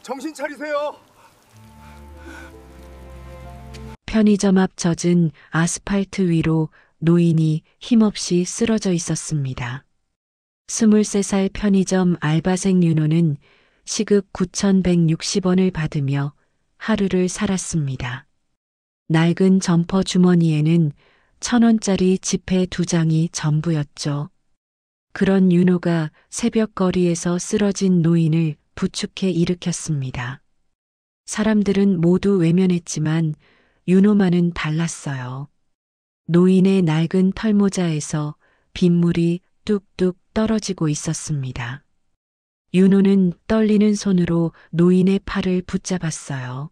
정신 차리세요. 편의점 앞 젖은 아스팔트 위로 노인이 힘없이 쓰러져 있었습니다. 23살 편의점 알바생 윤호는 시급 9,160원을 받으며 하루를 살았습니다. 낡은 점퍼 주머니에는 1,000원짜리 지폐 2장이 전부였죠. 그런 윤호가 새벽 거리에서 쓰러진 노인을 부축해 일으켰습니다. 사람들은 모두 외면했지만 윤호만은 달랐어요. 노인의 낡은 털모자에서 빗물이 뚝뚝 떨어지고 있었습니다. 윤호는 떨리는 손으로 노인의 팔을 붙잡았어요.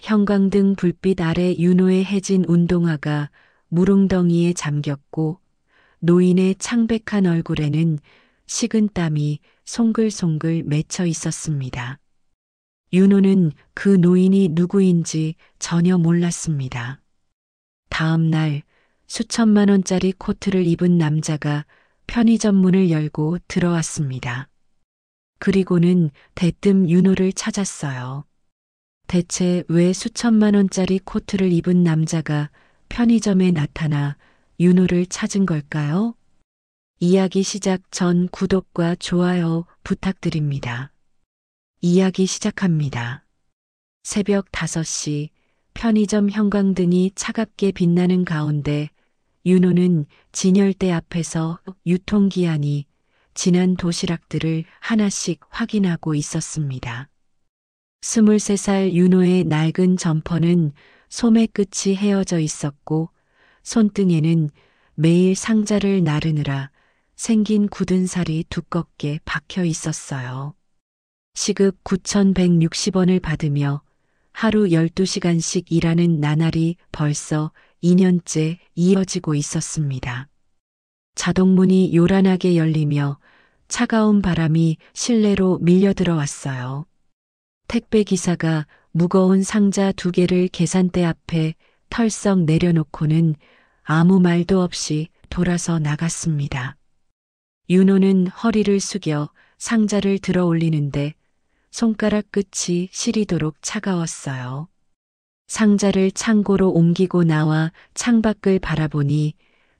형광등 불빛 아래 윤호의 해진 운동화가 무릉덩이에 잠겼고 노인의 창백한 얼굴에는 식은 땀이 송글송글 맺혀 있었습니다. 윤호는 그 노인이 누구인지 전혀 몰랐습니다. 다음 날 수천만 원짜리 코트를 입은 남자가 편의점 문을 열고 들어왔습니다. 그리고는 대뜸 윤호를 찾았어요. 대체 왜 수천만 원짜리 코트를 입은 남자가 편의점에 나타나 윤호를 찾은 걸까요? 이야기 시작 전 구독과 좋아요 부탁드립니다. 이야기 시작합니다. 새벽 5시 편의점 형광등이 차갑게 빛나는 가운데 윤호는 진열대 앞에서 유통기한이 지난 도시락들을 하나씩 확인하고 있었습니다. 23살 윤호의 낡은 점퍼는 소매 끝이 헤어져 있었고 손등에는 매일 상자를 나르느라 생긴 굳은 살이 두껍게 박혀 있었어요. 시급 9,160원을 받으며 하루 12시간씩 일하는 나날이 벌써 2년째 이어지고 있었습니다. 자동문이 요란하게 열리며 차가운 바람이 실내로 밀려들어왔어요. 택배기사가 무거운 상자 2개를 계산대 앞에 털썩 내려놓고는 아무 말도 없이 돌아서 나갔습니다. 윤호는 허리를 숙여 상자를 들어 올리는데 손가락 끝이 시리도록 차가웠어요. 상자를 창고로 옮기고 나와 창밖을 바라보니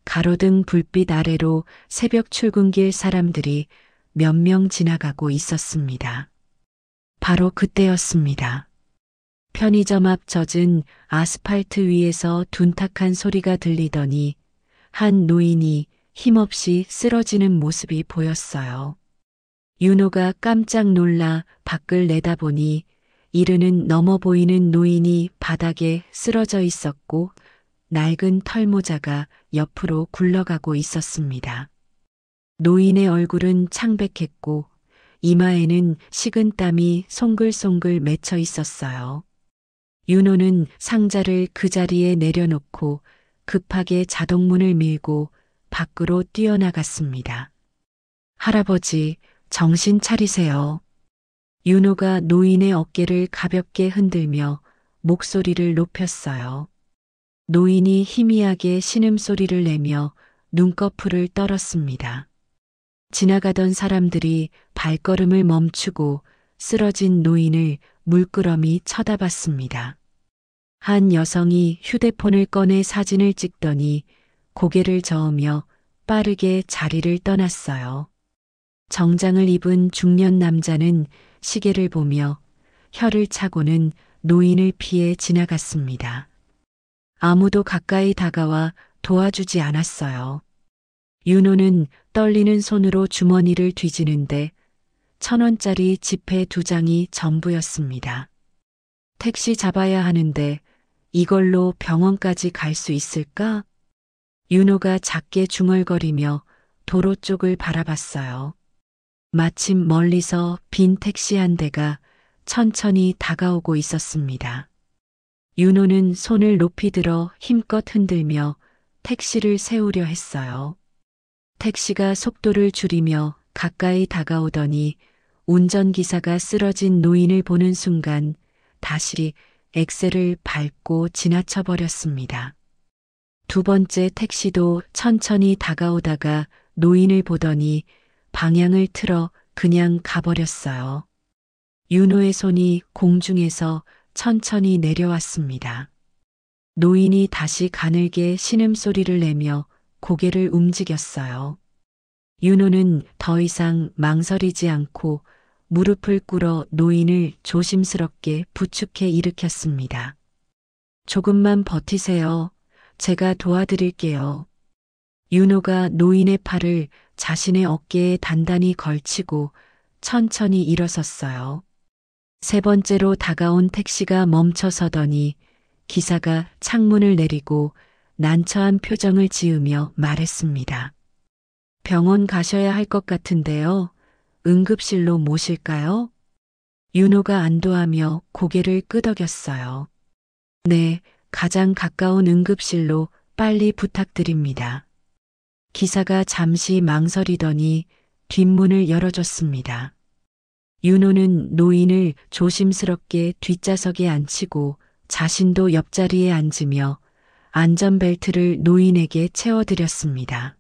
가로등 불빛 아래로 새벽 출근길 사람들이 몇 명 지나가고 있었습니다. 바로 그때였습니다. 편의점 앞 젖은 아스팔트 위에서 둔탁한 소리가 들리더니 한 노인이 힘없이 쓰러지는 모습이 보였어요. 윤호가 깜짝 놀라 밖을 내다보니 이르는 넘어 보이는 노인이 바닥에 쓰러져 있었고 낡은 털모자가 옆으로 굴러가고 있었습니다. 노인의 얼굴은 창백했고 이마에는 식은 땀이 송글송글 맺혀 있었어요. 윤호는 상자를 그 자리에 내려놓고 급하게 자동문을 밀고 밖으로 뛰어나갔습니다. 할아버지, 정신 차리세요. 윤호가 노인의 어깨를 가볍게 흔들며 목소리를 높였어요. 노인이 희미하게 신음소리를 내며 눈꺼풀을 떨었습니다. 지나가던 사람들이 발걸음을 멈추고 쓰러진 노인을 물끄러미 쳐다봤습니다. 한 여성이 휴대폰을 꺼내 사진을 찍더니 고개를 저으며 빠르게 자리를 떠났어요. 정장을 입은 중년 남자는 시계를 보며 혀를 차고는 노인을 피해 지나갔습니다. 아무도 가까이 다가와 도와주지 않았어요. 윤호는 떨리는 손으로 주머니를 뒤지는데 1,000원짜리 지폐 2장이 전부였습니다. 택시 잡아야 하는데 이걸로 병원까지 갈 수 있을까? 윤호가 작게 중얼거리며 도로 쪽을 바라봤어요. 마침 멀리서 빈 택시 한 대가 천천히 다가오고 있었습니다. 윤호는 손을 높이 들어 힘껏 흔들며 택시를 세우려 했어요. 택시가 속도를 줄이며 가까이 다가오더니 운전기사가 쓰러진 노인을 보는 순간 다시 엑셀을 밟고 지나쳐 버렸습니다. 두 번째 택시도 천천히 다가오다가 노인을 보더니 방향을 틀어 그냥 가버렸어요. 윤호의 손이 공중에서 천천히 내려왔습니다. 노인이 다시 가늘게 신음소리를 내며 고개를 움직였어요. 윤호는 더 이상 망설이지 않고 무릎을 꿇어 노인을 조심스럽게 부축해 일으켰습니다. 조금만 버티세요. 제가 도와드릴게요. 윤호가 노인의 팔을 자신의 어깨에 단단히 걸치고 천천히 일어섰어요. 세 번째로 다가온 택시가 멈춰서더니 기사가 창문을 내리고 난처한 표정을 지으며 말했습니다. 병원 가셔야 할 것 같은데요. 응급실로 모실까요? 윤호가 안도하며 고개를 끄덕였어요. 네, 가장 가까운 응급실로 빨리 부탁드립니다. 기사가 잠시 망설이더니 뒷문을 열어줬습니다. 윤호는 노인을 조심스럽게 뒷좌석에 앉히고 자신도 옆자리에 앉으며 안전벨트를 노인에게 채워드렸습니다.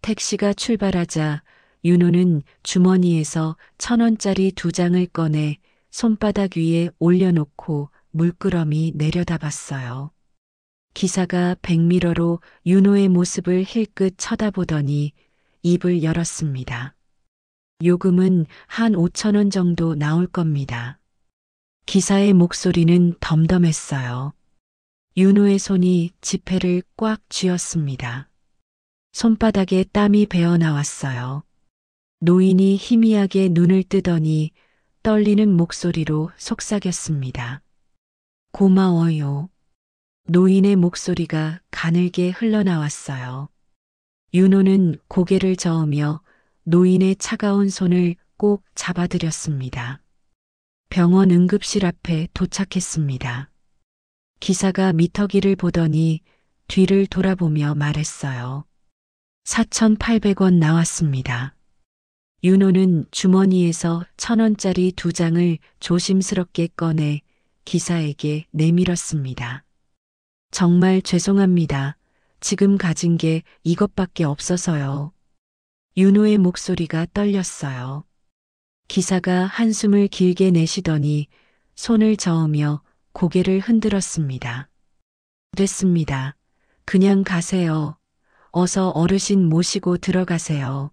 택시가 출발하자 윤호는 주머니에서 1,000원짜리 2장을 꺼내 손바닥 위에 올려놓고 물끄러미 내려다봤어요. 기사가 백미러로 윤호의 모습을 힐끗 쳐다보더니 입을 열었습니다. 요금은 한 5,000원 정도 나올 겁니다. 기사의 목소리는 덤덤했어요. 윤호의 손이 지폐를 꽉 쥐었습니다. 손바닥에 땀이 배어 나왔어요. 노인이 희미하게 눈을 뜨더니 떨리는 목소리로 속삭였습니다. 고마워요. 노인의 목소리가 가늘게 흘러나왔어요. 윤호는 고개를 저으며 노인의 차가운 손을 꼭 잡아드렸습니다. 병원 응급실 앞에 도착했습니다. 기사가 미터기를 보더니 뒤를 돌아보며 말했어요. 4,800원 나왔습니다. 윤호는 주머니에서 1,000원짜리 2장을 조심스럽게 꺼내 기사에게 내밀었습니다. 정말 죄송합니다. 지금 가진 게 이것밖에 없어서요. 윤호의 목소리가 떨렸어요. 기사가 한숨을 길게 내쉬더니 손을 저으며 고개를 흔들었습니다. 됐습니다. 그냥 가세요. 어서 어르신 모시고 들어가세요.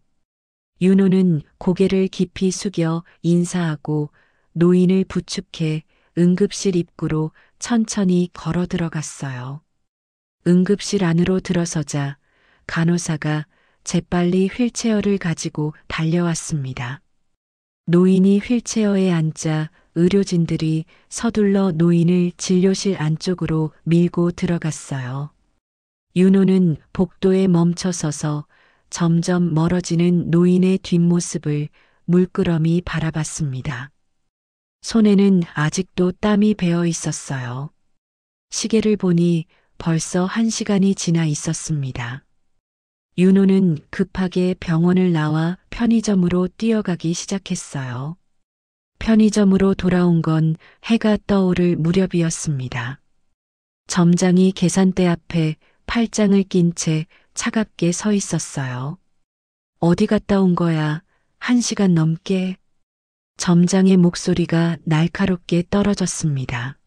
윤호는 고개를 깊이 숙여 인사하고 노인을 부축해 응급실 입구로 천천히 걸어 들어갔어요. 응급실 안으로 들어서자 간호사가 재빨리 휠체어를 가지고 달려왔습니다. 노인이 휠체어에 앉자 의료진들이 서둘러 노인을 진료실 안쪽으로 밀고 들어갔어요. 윤호는 복도에 멈춰 서서 점점 멀어지는 노인의 뒷모습을 물끄러미 바라봤습니다. 손에는 아직도 땀이 배어 있었어요. 시계를 보니 벌써 1시간이 지나 있었습니다. 윤호는 급하게 병원을 나와 편의점으로 뛰어가기 시작했어요. 편의점으로 돌아온 건 해가 떠오를 무렵이었습니다. 점장이 계산대 앞에 팔짱을 낀 채 차갑게 서 있었어요. 어디 갔다 온 거야? 1시간 넘게? 점장의 목소리가 날카롭게 떨어졌습니다.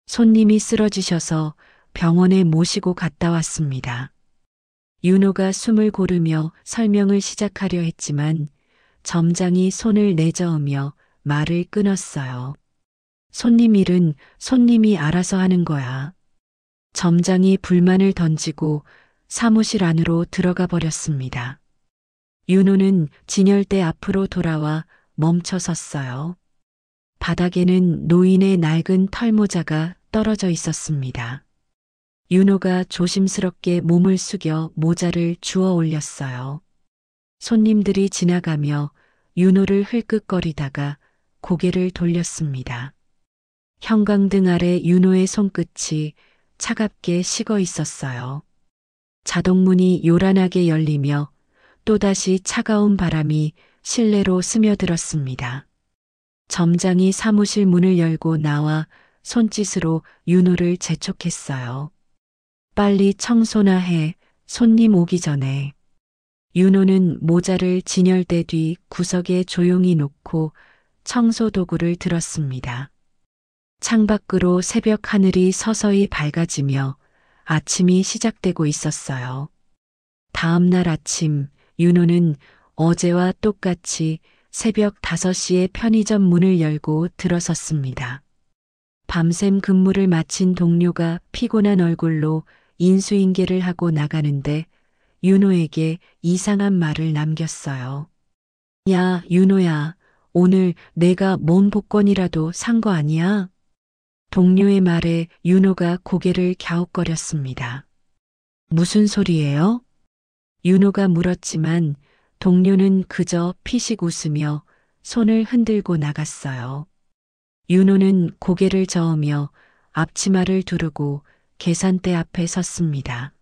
손님이 쓰러지셔서 병원에 모시고 갔다 왔습니다. 윤호가 숨을 고르며 설명을 시작하려 했지만 점장이 손을 내저으며 말을 끊었어요. 손님 일은 손님이 알아서 하는 거야. 점장이 불만을 던지고 사무실 안으로 들어가 버렸습니다. 윤호는 진열대 앞으로 돌아와 멈춰 섰어요. 바닥에는 노인의 낡은 털모자가 떨어져 있었습니다. 윤호가 조심스럽게 몸을 숙여 모자를 주워 올렸어요. 손님들이 지나가며 윤호를 흘끗거리다가 고개를 돌렸습니다. 형광등 아래 윤호의 손끝이 차갑게 식어 있었어요. 자동문이 요란하게 열리며 또다시 차가운 바람이 실내로 스며들었습니다. 점장이 사무실 문을 열고 나와 손짓으로 윤호를 재촉했어요. 빨리 청소나 해, 손님 오기 전에. 윤호는 모자를 진열대 뒤 구석에 조용히 놓고 청소 도구를 들었습니다. 창밖으로 새벽 하늘이 서서히 밝아지며 아침이 시작되고 있었어요. 다음 날 아침, 윤호는 어제와 똑같이 새벽 5시에 편의점 문을 열고 들어섰습니다. 밤샘 근무를 마친 동료가 피곤한 얼굴로 인수인계를 하고 나가는데 윤호에게 이상한 말을 남겼어요. 야, 윤호야, 오늘 내가 뭔 복권이라도 산 거 아니야? 동료의 말에 윤호가 고개를 갸웃거렸습니다. 무슨 소리예요? 윤호가 물었지만 동료는 그저 피식 웃으며 손을 흔들고 나갔어요. 윤호는 고개를 저으며 앞치마를 두르고 계산대 앞에 섰습니다.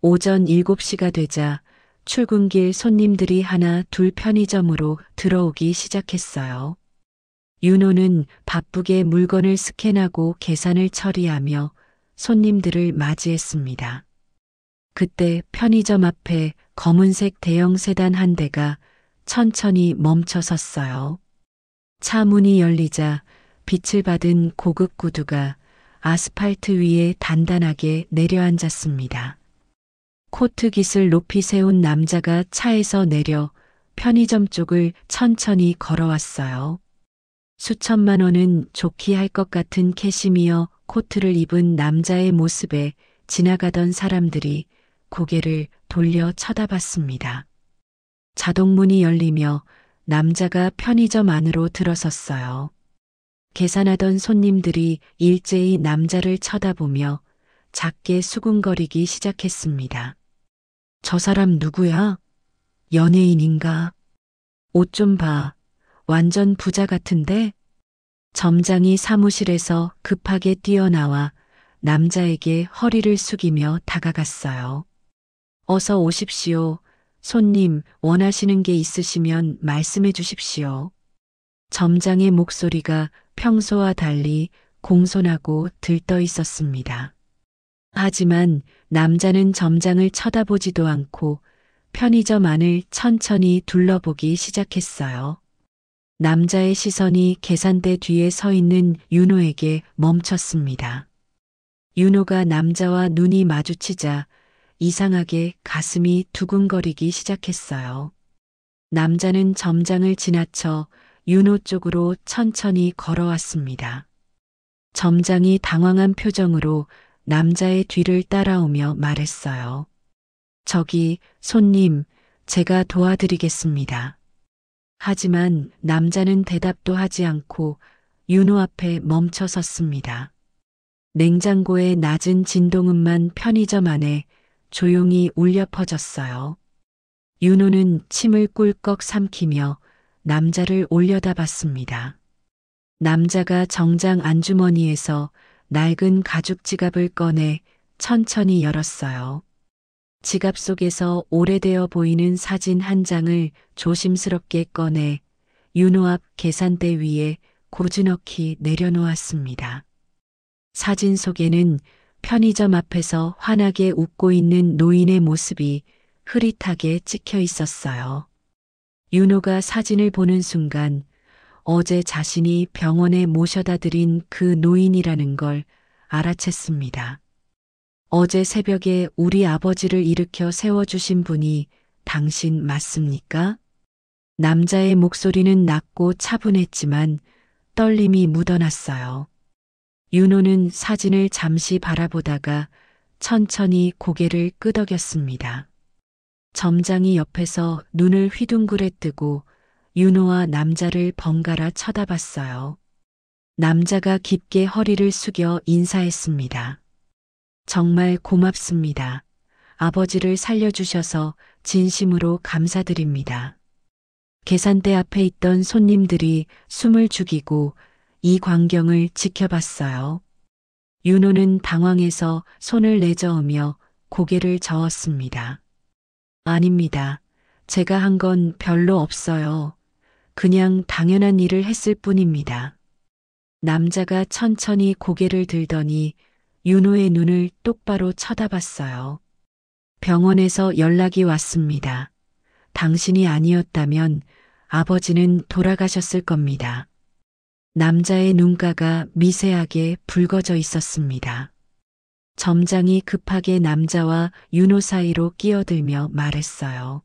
오전 7시가 되자 출근길 손님들이 하나 둘 편의점으로 들어오기 시작했어요. 윤호는 바쁘게 물건을 스캔하고 계산을 처리하며 손님들을 맞이했습니다. 그때 편의점 앞에 검은색 대형 세단 한 대가 천천히 멈춰 섰어요. 차 문이 열리자 빛을 받은 고급 구두가 아스팔트 위에 단단하게 내려앉았습니다. 코트 깃을 높이 세운 남자가 차에서 내려 편의점 쪽을 천천히 걸어왔어요. 수천만 원은 좋게 할 것 같은 캐시미어 코트를 입은 남자의 모습에 지나가던 사람들이 고개를 돌려 쳐다봤습니다. 자동문이 열리며 남자가 편의점 안으로 들어섰어요. 계산하던 손님들이 일제히 남자를 쳐다보며 작게 수군거리기 시작했습니다. 저 사람 누구야? 연예인인가? 옷 좀 봐. 완전 부자 같은데? 점장이 사무실에서 급하게 뛰어나와 남자에게 허리를 숙이며 다가갔어요. 어서 오십시오. 손님, 원하시는 게 있으시면 말씀해 주십시오. 점장의 목소리가 평소와 달리 공손하고 들떠 있었습니다. 하지만 남자는 점장을 쳐다보지도 않고 편의점 안을 천천히 둘러보기 시작했어요. 남자의 시선이 계산대 뒤에 서 있는 윤호에게 멈췄습니다. 윤호가 남자와 눈이 마주치자 이상하게 가슴이 두근거리기 시작했어요. 남자는 점장을 지나쳐 윤호 쪽으로 천천히 걸어왔습니다. 점장이 당황한 표정으로 남자의 뒤를 따라오며 말했어요. 저기, 손님, 제가 도와드리겠습니다. 하지만 남자는 대답도 하지 않고 윤호 앞에 멈춰 섰습니다. 냉장고의 낮은 진동음만 편의점 안에 조용히 울려 퍼졌어요. 윤호는 침을 꿀꺽 삼키며 남자를 올려다봤습니다. 남자가 정장 안주머니에서 낡은 가죽 지갑을 꺼내 천천히 열었어요. 지갑 속에서 오래되어 보이는 사진 한 장을 조심스럽게 꺼내 윤호 앞 계산대 위에 고즈넉히 내려놓았습니다. 사진 속에는 편의점 앞에서 환하게 웃고 있는 노인의 모습이 흐릿하게 찍혀 있었어요. 윤호가 사진을 보는 순간 어제 자신이 병원에 모셔다 드린 그 노인이라는 걸 알아챘습니다. 어제 새벽에 우리 아버지를 일으켜 세워주신 분이 당신 맞습니까? 남자의 목소리는 낮고 차분했지만 떨림이 묻어났어요. 윤호는 사진을 잠시 바라보다가 천천히 고개를 끄덕였습니다. 점장이 옆에서 눈을 휘둥그레 뜨고 윤호와 남자를 번갈아 쳐다봤어요. 남자가 깊게 허리를 숙여 인사했습니다. 정말 고맙습니다. 아버지를 살려주셔서 진심으로 감사드립니다. 계산대 앞에 있던 손님들이 숨을 죽이고 이 광경을 지켜봤어요. 윤호는 당황해서 손을 내저으며 고개를 저었습니다. 아닙니다. 제가 한 건 별로 없어요. 그냥 당연한 일을 했을 뿐입니다. 남자가 천천히 고개를 들더니 윤호의 눈을 똑바로 쳐다봤어요. 병원에서 연락이 왔습니다. 당신이 아니었다면 아버지는 돌아가셨을 겁니다. 남자의 눈가가 미세하게 붉어져 있었습니다. 점장이 급하게 남자와 윤호 사이로 끼어들며 말했어요.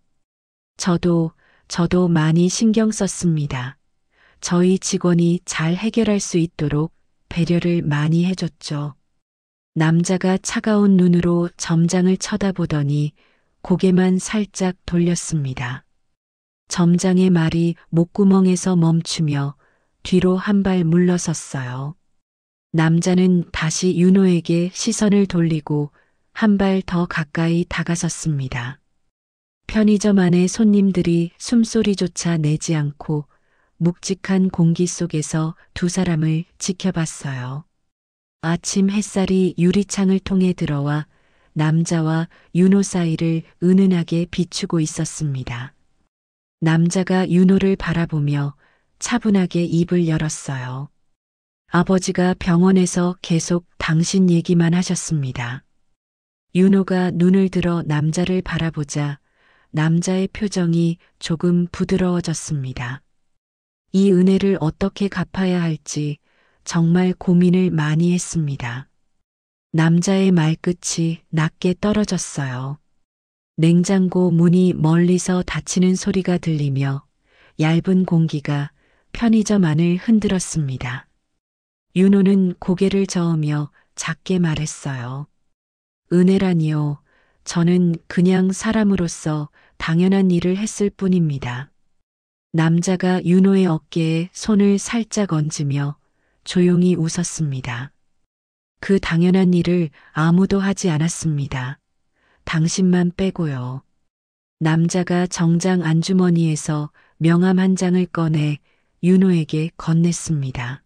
저도 많이 신경 썼습니다. 저희 직원이 잘 해결할 수 있도록 배려를 많이 해줬죠. 남자가 차가운 눈으로 점장을 쳐다보더니 고개만 살짝 돌렸습니다. 점장의 말이 목구멍에서 멈추며 뒤로 한 발 물러섰어요. 남자는 다시 윤호에게 시선을 돌리고 한 발 더 가까이 다가섰습니다. 편의점 안에 손님들이 숨소리조차 내지 않고 묵직한 공기 속에서 두 사람을 지켜봤어요. 아침 햇살이 유리창을 통해 들어와 남자와 윤호 사이를 은은하게 비추고 있었습니다. 남자가 윤호를 바라보며 차분하게 입을 열었어요. 아버지가 병원에서 계속 당신 얘기만 하셨습니다. 윤호가 눈을 들어 남자를 바라보자 남자의 표정이 조금 부드러워졌습니다. 이 은혜를 어떻게 갚아야 할지 정말 고민을 많이 했습니다. 남자의 말끝이 낮게 떨어졌어요. 냉장고 문이 멀리서 닫히는 소리가 들리며 얇은 공기가 편의점 안을 흔들었습니다. 윤호는 고개를 저으며 작게 말했어요. 은혜라니요. 저는 그냥 사람으로서 당연한 일을 했을 뿐입니다. 남자가 윤호의 어깨에 손을 살짝 얹으며 조용히 웃었습니다. 그 당연한 일을 아무도 하지 않았습니다. 당신만 빼고요. 남자가 정장 안주머니에서 명함 한 장을 꺼내 윤호에게 건넸습니다.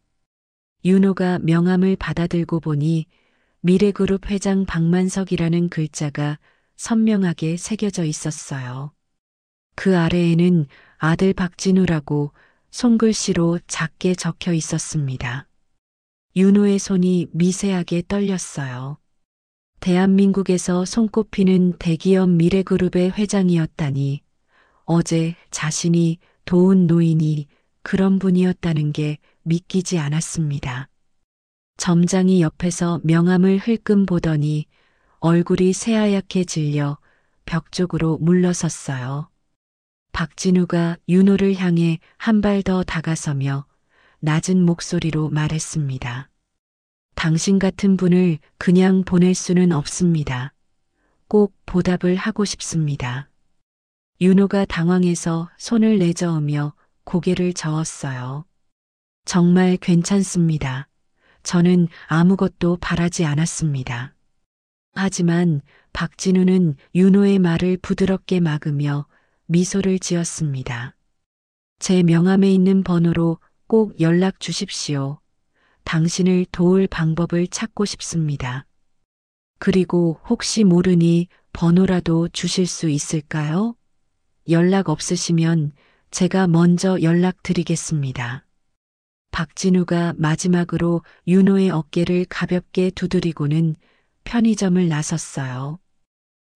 윤호가 명함을 받아들고 보니 미래그룹 회장 박만석이라는 글자가 선명하게 새겨져 있었어요. 그 아래에는 아들 박진우라고 손글씨로 작게 적혀 있었습니다. 윤호의 손이 미세하게 떨렸어요. 대한민국에서 손꼽히는 대기업 미래그룹의 회장이었다니 어제 자신이 도운 노인이 그런 분이었다는 게 믿기지 않았습니다. 점장이 옆에서 명함을 흘끔 보더니 얼굴이 새하얗게 질려 벽 쪽으로 물러섰어요. 박진우가 윤호를 향해 한 발 더 다가서며 낮은 목소리로 말했습니다. 당신 같은 분을 그냥 보낼 수는 없습니다. 꼭 보답을 하고 싶습니다. 윤호가 당황해서 손을 내저으며 고개를 저었어요. 정말 괜찮습니다. 저는 아무것도 바라지 않았습니다. 하지만 박진우는 윤호의 말을 부드럽게 막으며 미소를 지었습니다. 제 명함에 있는 번호로 꼭 연락 주십시오. 당신을 도울 방법을 찾고 싶습니다. 그리고 혹시 모르니 번호라도 주실 수 있을까요? 연락 없으시면 제가 먼저 연락드리겠습니다. 박진우가 마지막으로 윤호의 어깨를 가볍게 두드리고는 편의점을 나섰어요.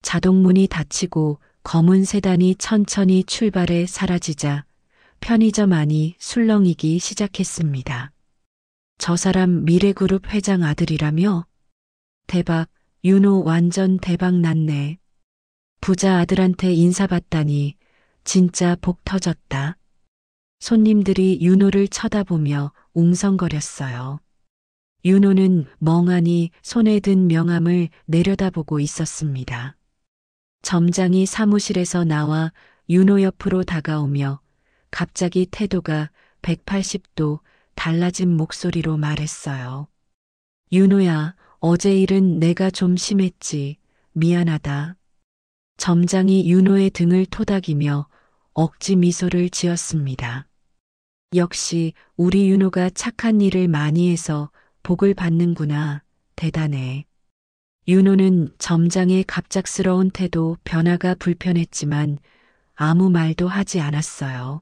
자동문이 닫히고 검은 세단이 천천히 출발해 사라지자 편의점 안이 술렁이기 시작했습니다. 저 사람 미래그룹 회장 아들이라며? 대박, 윤호 완전 대박 났네. 부자 아들한테 인사받다니 진짜 복 터졌다. 손님들이 윤호를 쳐다보며 웅성거렸어요. 윤호는 멍하니 손에 든 명함을 내려다보고 있었습니다. 점장이 사무실에서 나와 윤호 옆으로 다가오며 갑자기 태도가 180도 달라진 목소리로 말했어요. 윤호야, 어제 일은 내가 좀 심했지. 미안하다. 점장이 윤호의 등을 토닥이며 억지 미소를 지었습니다. 역시 우리 윤호가 착한 일을 많이 해서 복을 받는구나. 대단해. 윤호는 점장의 갑작스러운 태도 변화가 불편했지만 아무 말도 하지 않았어요.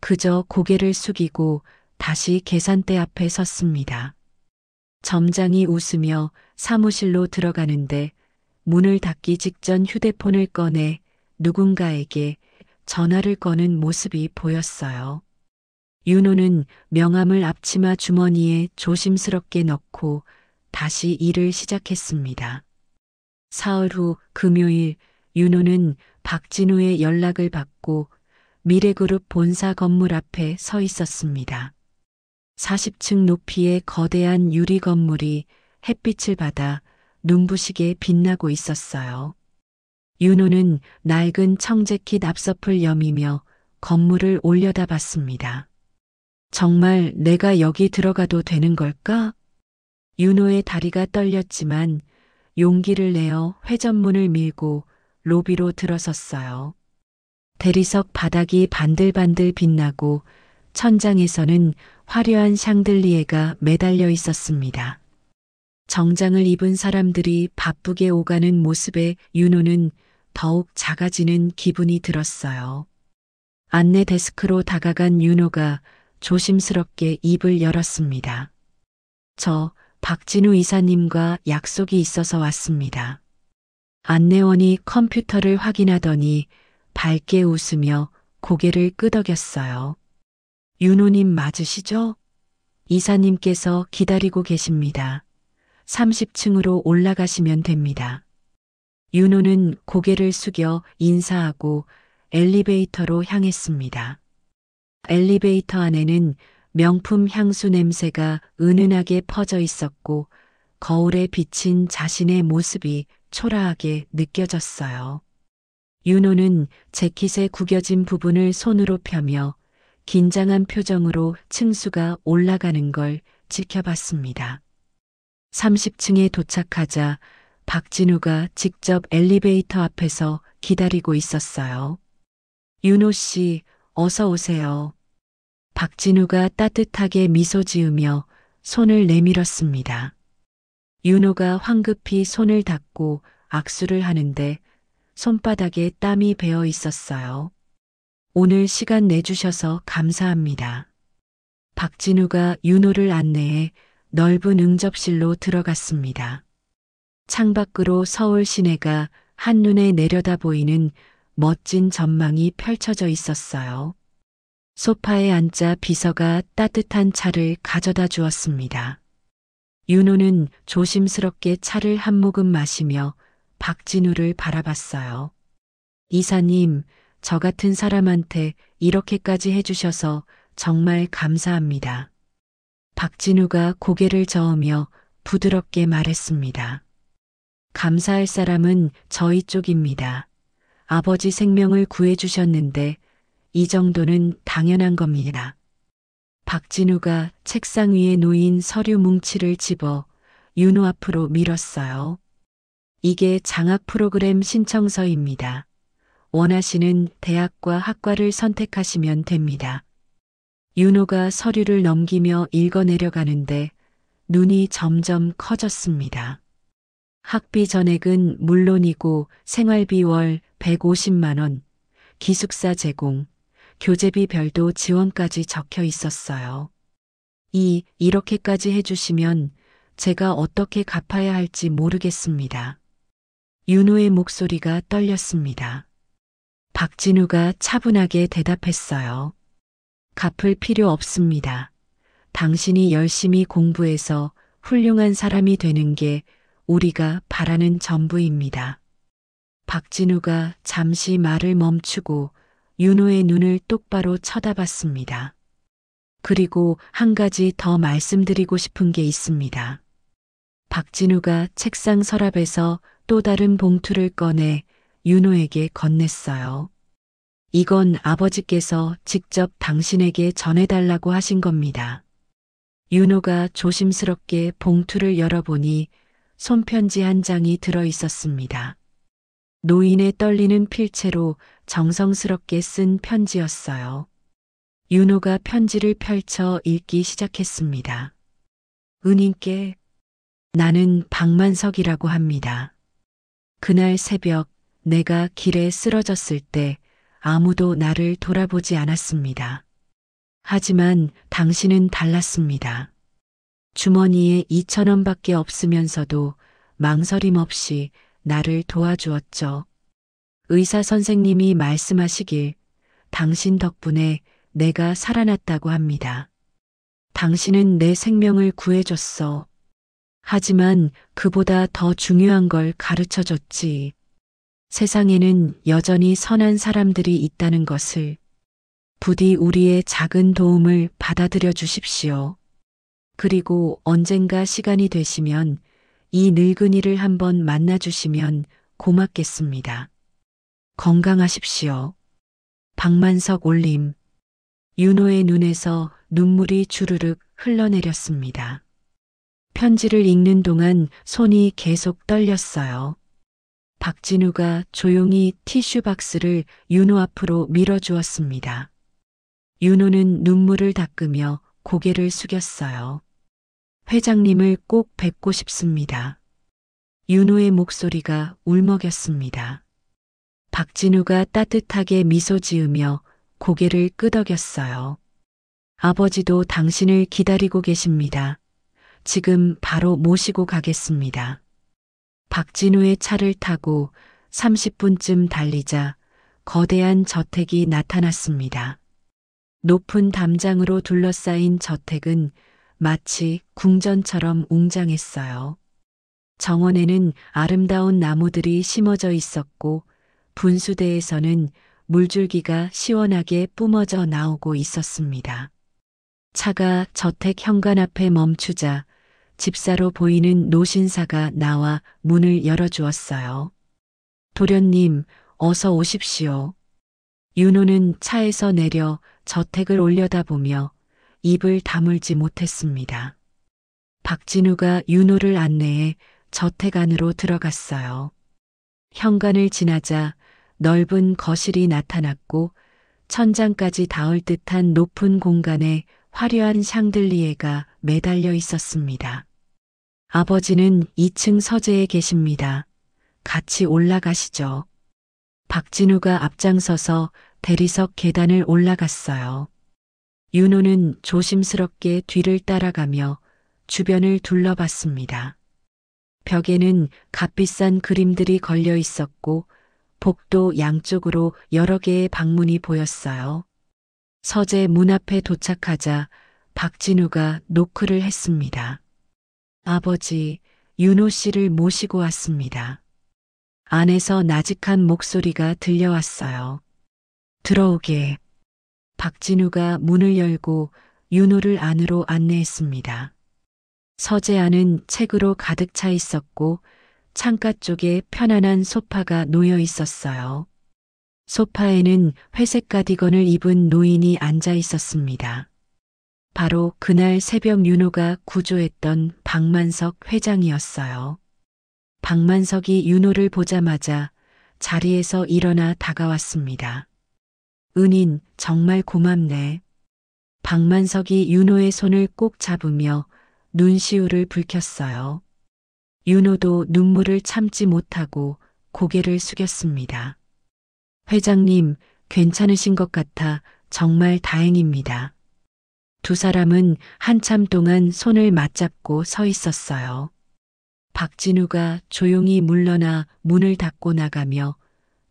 그저 고개를 숙이고 다시 계산대 앞에 섰습니다. 점장이 웃으며 사무실로 들어가는데 문을 닫기 직전 휴대폰을 꺼내 누군가에게 전화를 꺼는 모습이 보였어요. 윤호는 명함을 앞치마 주머니에 조심스럽게 넣고 다시 일을 시작했습니다. 사흘 후 금요일 윤호는 박진우의 연락을 받고 미래그룹 본사 건물 앞에 서 있었습니다. 40층 높이의 거대한 유리 건물이 햇빛을 받아 눈부시게 빛나고 있었어요. 윤호는 낡은 청재킷 앞서풀 여미며 건물을 올려다봤습니다. 정말 내가 여기 들어가도 되는 걸까? 윤호의 다리가 떨렸지만 용기를 내어 회전문을 밀고 로비로 들어섰어요. 대리석 바닥이 반들반들 빛나고 천장에서는 화려한 샹들리에가 매달려 있었습니다. 정장을 입은 사람들이 바쁘게 오가는 모습에 윤호는 더욱 작아지는 기분이 들었어요. 안내 데스크로 다가간 윤호가 조심스럽게 입을 열었습니다. 저 박진우 이사님과 약속이 있어서 왔습니다. 안내원이 컴퓨터를 확인하더니 밝게 웃으며 고개를 끄덕였어요. 윤호님 맞으시죠? 이사님께서 기다리고 계십니다. 30층으로 올라가시면 됩니다. 윤호는 고개를 숙여 인사하고 엘리베이터로 향했습니다. 엘리베이터 안에는 명품 향수 냄새가 은은하게 퍼져 있었고 거울에 비친 자신의 모습이 초라하게 느껴졌어요. 윤호는 재킷의 구겨진 부분을 손으로 펴며 긴장한 표정으로 층수가 올라가는 걸 지켜봤습니다. 30층에 도착하자 박진우가 직접 엘리베이터 앞에서 기다리고 있었어요. 윤호 씨, 어서 오세요. 박진우가 따뜻하게 미소 지으며 손을 내밀었습니다. 윤호가 황급히 손을 닫고 악수를 하는데 손바닥에 땀이 배어 있었어요. 오늘 시간 내주셔서 감사합니다. 박진우가 윤호를 안내해 넓은 응접실로 들어갔습니다. 창밖으로 서울 시내가 한눈에 내려다 보이는 멋진 전망이 펼쳐져 있었어요. 소파에 앉아 비서가 따뜻한 차를 가져다 주었습니다. 윤호는 조심스럽게 차를 한 모금 마시며 박진우를 바라봤어요. 이사님, 저 같은 사람한테 이렇게까지 해주셔서 정말 감사합니다. 박진우가 고개를 저으며 부드럽게 말했습니다. 감사할 사람은 저희 쪽입니다. 아버지 생명을 구해주셨는데 이 정도는 당연한 겁니다. 박진우가 책상 위에 놓인 서류 뭉치를 집어 윤호 앞으로 밀었어요. 이게 장학 프로그램 신청서입니다. 원하시는 대학과 학과를 선택하시면 됩니다. 윤호가 서류를 넘기며 읽어내려가는데 눈이 점점 커졌습니다. 학비 전액은 물론이고 생활비 월 150만 원, 기숙사 제공, 교재비 별도 지원까지 적혀 있었어요. 이렇게까지 해주시면 제가 어떻게 갚아야 할지 모르겠습니다. 윤호의 목소리가 떨렸습니다. 박진우가 차분하게 대답했어요. 갚을 필요 없습니다. 당신이 열심히 공부해서 훌륭한 사람이 되는 게 우리가 바라는 전부입니다. 박진우가 잠시 말을 멈추고 윤호의 눈을 똑바로 쳐다봤습니다. 그리고 한 가지 더 말씀드리고 싶은 게 있습니다. 박진우가 책상 서랍에서 또 다른 봉투를 꺼내 윤호에게 건넸어요. 이건 아버지께서 직접 당신에게 전해달라고 하신 겁니다. 윤호가 조심스럽게 봉투를 열어보니 손편지 한 장이 들어 있었습니다. 노인의 떨리는 필체로 정성스럽게 쓴 편지였어요. 윤호가 편지를 펼쳐 읽기 시작했습니다. 은인께 나는 박만석이라고 합니다. 그날 새벽 내가 길에 쓰러졌을 때 아무도 나를 돌아보지 않았습니다. 하지만 당신은 달랐습니다. 주머니에 2,000원밖에 없으면서도 망설임 없이 나를 도와주었죠. 의사 선생님이 말씀하시길 당신 덕분에 내가 살아났다고 합니다. 당신은 내 생명을 구해줬어. 하지만 그보다 더 중요한 걸 가르쳐줬지. 세상에는 여전히 선한 사람들이 있다는 것을. 부디 우리의 작은 도움을 받아들여 주십시오. 그리고 언젠가 시간이 되시면 이 늙은이를 한번 만나주시면 고맙겠습니다. 건강하십시오. 박만석 올림. 윤호의 눈에서 눈물이 주르륵 흘러내렸습니다. 편지를 읽는 동안 손이 계속 떨렸어요. 박진우가 조용히 티슈 박스를 윤호 앞으로 밀어주었습니다. 윤호는 눈물을 닦으며 고개를 숙였어요. 회장님을 꼭 뵙고 싶습니다. 윤호의 목소리가 울먹였습니다. 박진우가 따뜻하게 미소 지으며 고개를 끄덕였어요. 아버지도 당신을 기다리고 계십니다. 지금 바로 모시고 가겠습니다. 박진우의 차를 타고 30분쯤 달리자 거대한 저택이 나타났습니다. 높은 담장으로 둘러싸인 저택은 마치 궁전처럼 웅장했어요. 정원에는 아름다운 나무들이 심어져 있었고 분수대에서는 물줄기가 시원하게 뿜어져 나오고 있었습니다. 차가 저택 현관 앞에 멈추자 집사로 보이는 노신사가 나와 문을 열어주었어요. 도련님, 어서 오십시오. 윤호는 차에서 내려 저택을 올려다보며 입을 다물지 못했습니다. 박진우가 윤호를 안내해 저택 안으로 들어갔어요. 현관을 지나자 넓은 거실이 나타났고 천장까지 닿을 듯한 높은 공간에 화려한 샹들리에가 매달려 있었습니다. 아버지는 2층 서재에 계십니다. 같이 올라가시죠. 박진우가 앞장서서 대리석 계단을 올라갔어요. 윤호는 조심스럽게 뒤를 따라가며 주변을 둘러봤습니다. 벽에는 값비싼 그림들이 걸려 있었고 복도 양쪽으로 여러 개의 방문이 보였어요. 서재 문 앞에 도착하자 박진우가 노크를 했습니다. 아버지, 윤호 씨를 모시고 왔습니다. 안에서 나직한 목소리가 들려왔어요. 들어오게. 박진우가 문을 열고 윤호를 안으로 안내했습니다. 서재 안은 책으로 가득 차 있었고 창가 쪽에 편안한 소파가 놓여 있었어요. 소파에는 회색 가디건을 입은 노인이 앉아 있었습니다. 바로 그날 새벽 윤호가 구조했던 박만석 회장이었어요. 박만석이 윤호를 보자마자 자리에서 일어나 다가왔습니다. 은인, 정말 고맙네. 박만석이 윤호의 손을 꼭 잡으며 눈시울을 붉혔어요. 윤호도 눈물을 참지 못하고 고개를 숙였습니다. 회장님, 괜찮으신 것 같아 정말 다행입니다. 두 사람은 한참 동안 손을 맞잡고 서 있었어요. 박진우가 조용히 물러나 문을 닫고 나가며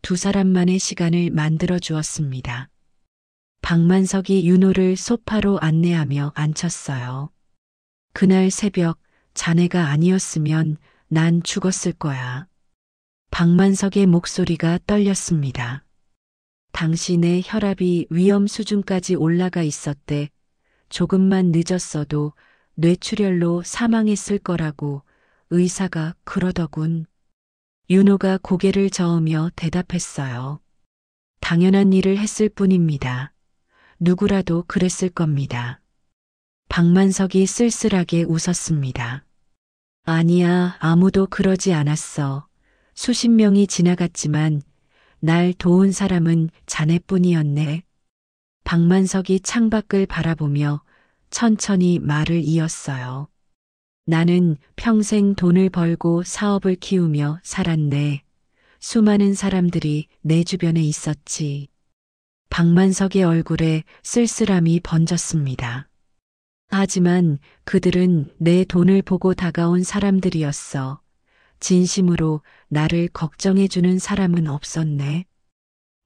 두 사람만의 시간을 만들어 주었습니다. 박만석이 윤호를 소파로 안내하며 앉혔어요. 그날 새벽 자네가 아니었으면 난 죽었을 거야. 박만석의 목소리가 떨렸습니다. 당신의 혈압이 위험 수준까지 올라가 있었대. 조금만 늦었어도 뇌출혈로 사망했을 거라고 의사가 그러더군. 윤호가 고개를 저으며 대답했어요. 당연한 일을 했을 뿐입니다. 누구라도 그랬을 겁니다. 박만석이 쓸쓸하게 웃었습니다. 아니야, 아무도 그러지 않았어. 수십 명이 지나갔지만 날 도운 사람은 자네뿐이었네. 박만석이 창밖을 바라보며 천천히 말을 이었어요. 나는 평생 돈을 벌고 사업을 키우며 살았네. 수많은 사람들이 내 주변에 있었지. 박만석의 얼굴에 쓸쓸함이 번졌습니다. 하지만 그들은 내 돈을 보고 다가온 사람들이었어. 진심으로 나를 걱정해주는 사람은 없었네.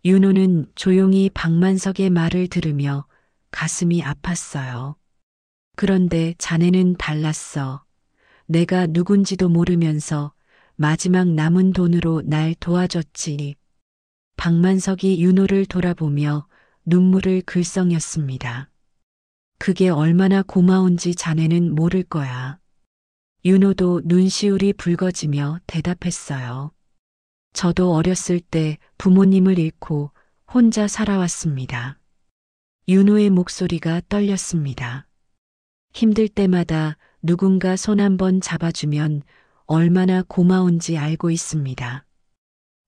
윤호는 조용히 박만석의 말을 들으며 가슴이 아팠어요. 그런데 자네는 달랐어. 내가 누군지도 모르면서 마지막 남은 돈으로 날 도와줬지. 박만석이 윤호를 돌아보며 눈물을 글썽였습니다. 그게 얼마나 고마운지 자네는 모를 거야. 윤호도 눈시울이 붉어지며 대답했어요. 저도 어렸을 때 부모님을 잃고 혼자 살아왔습니다. 윤호의 목소리가 떨렸습니다. 힘들 때마다 누군가 손 한번 잡아주면 얼마나 고마운지 알고 있습니다.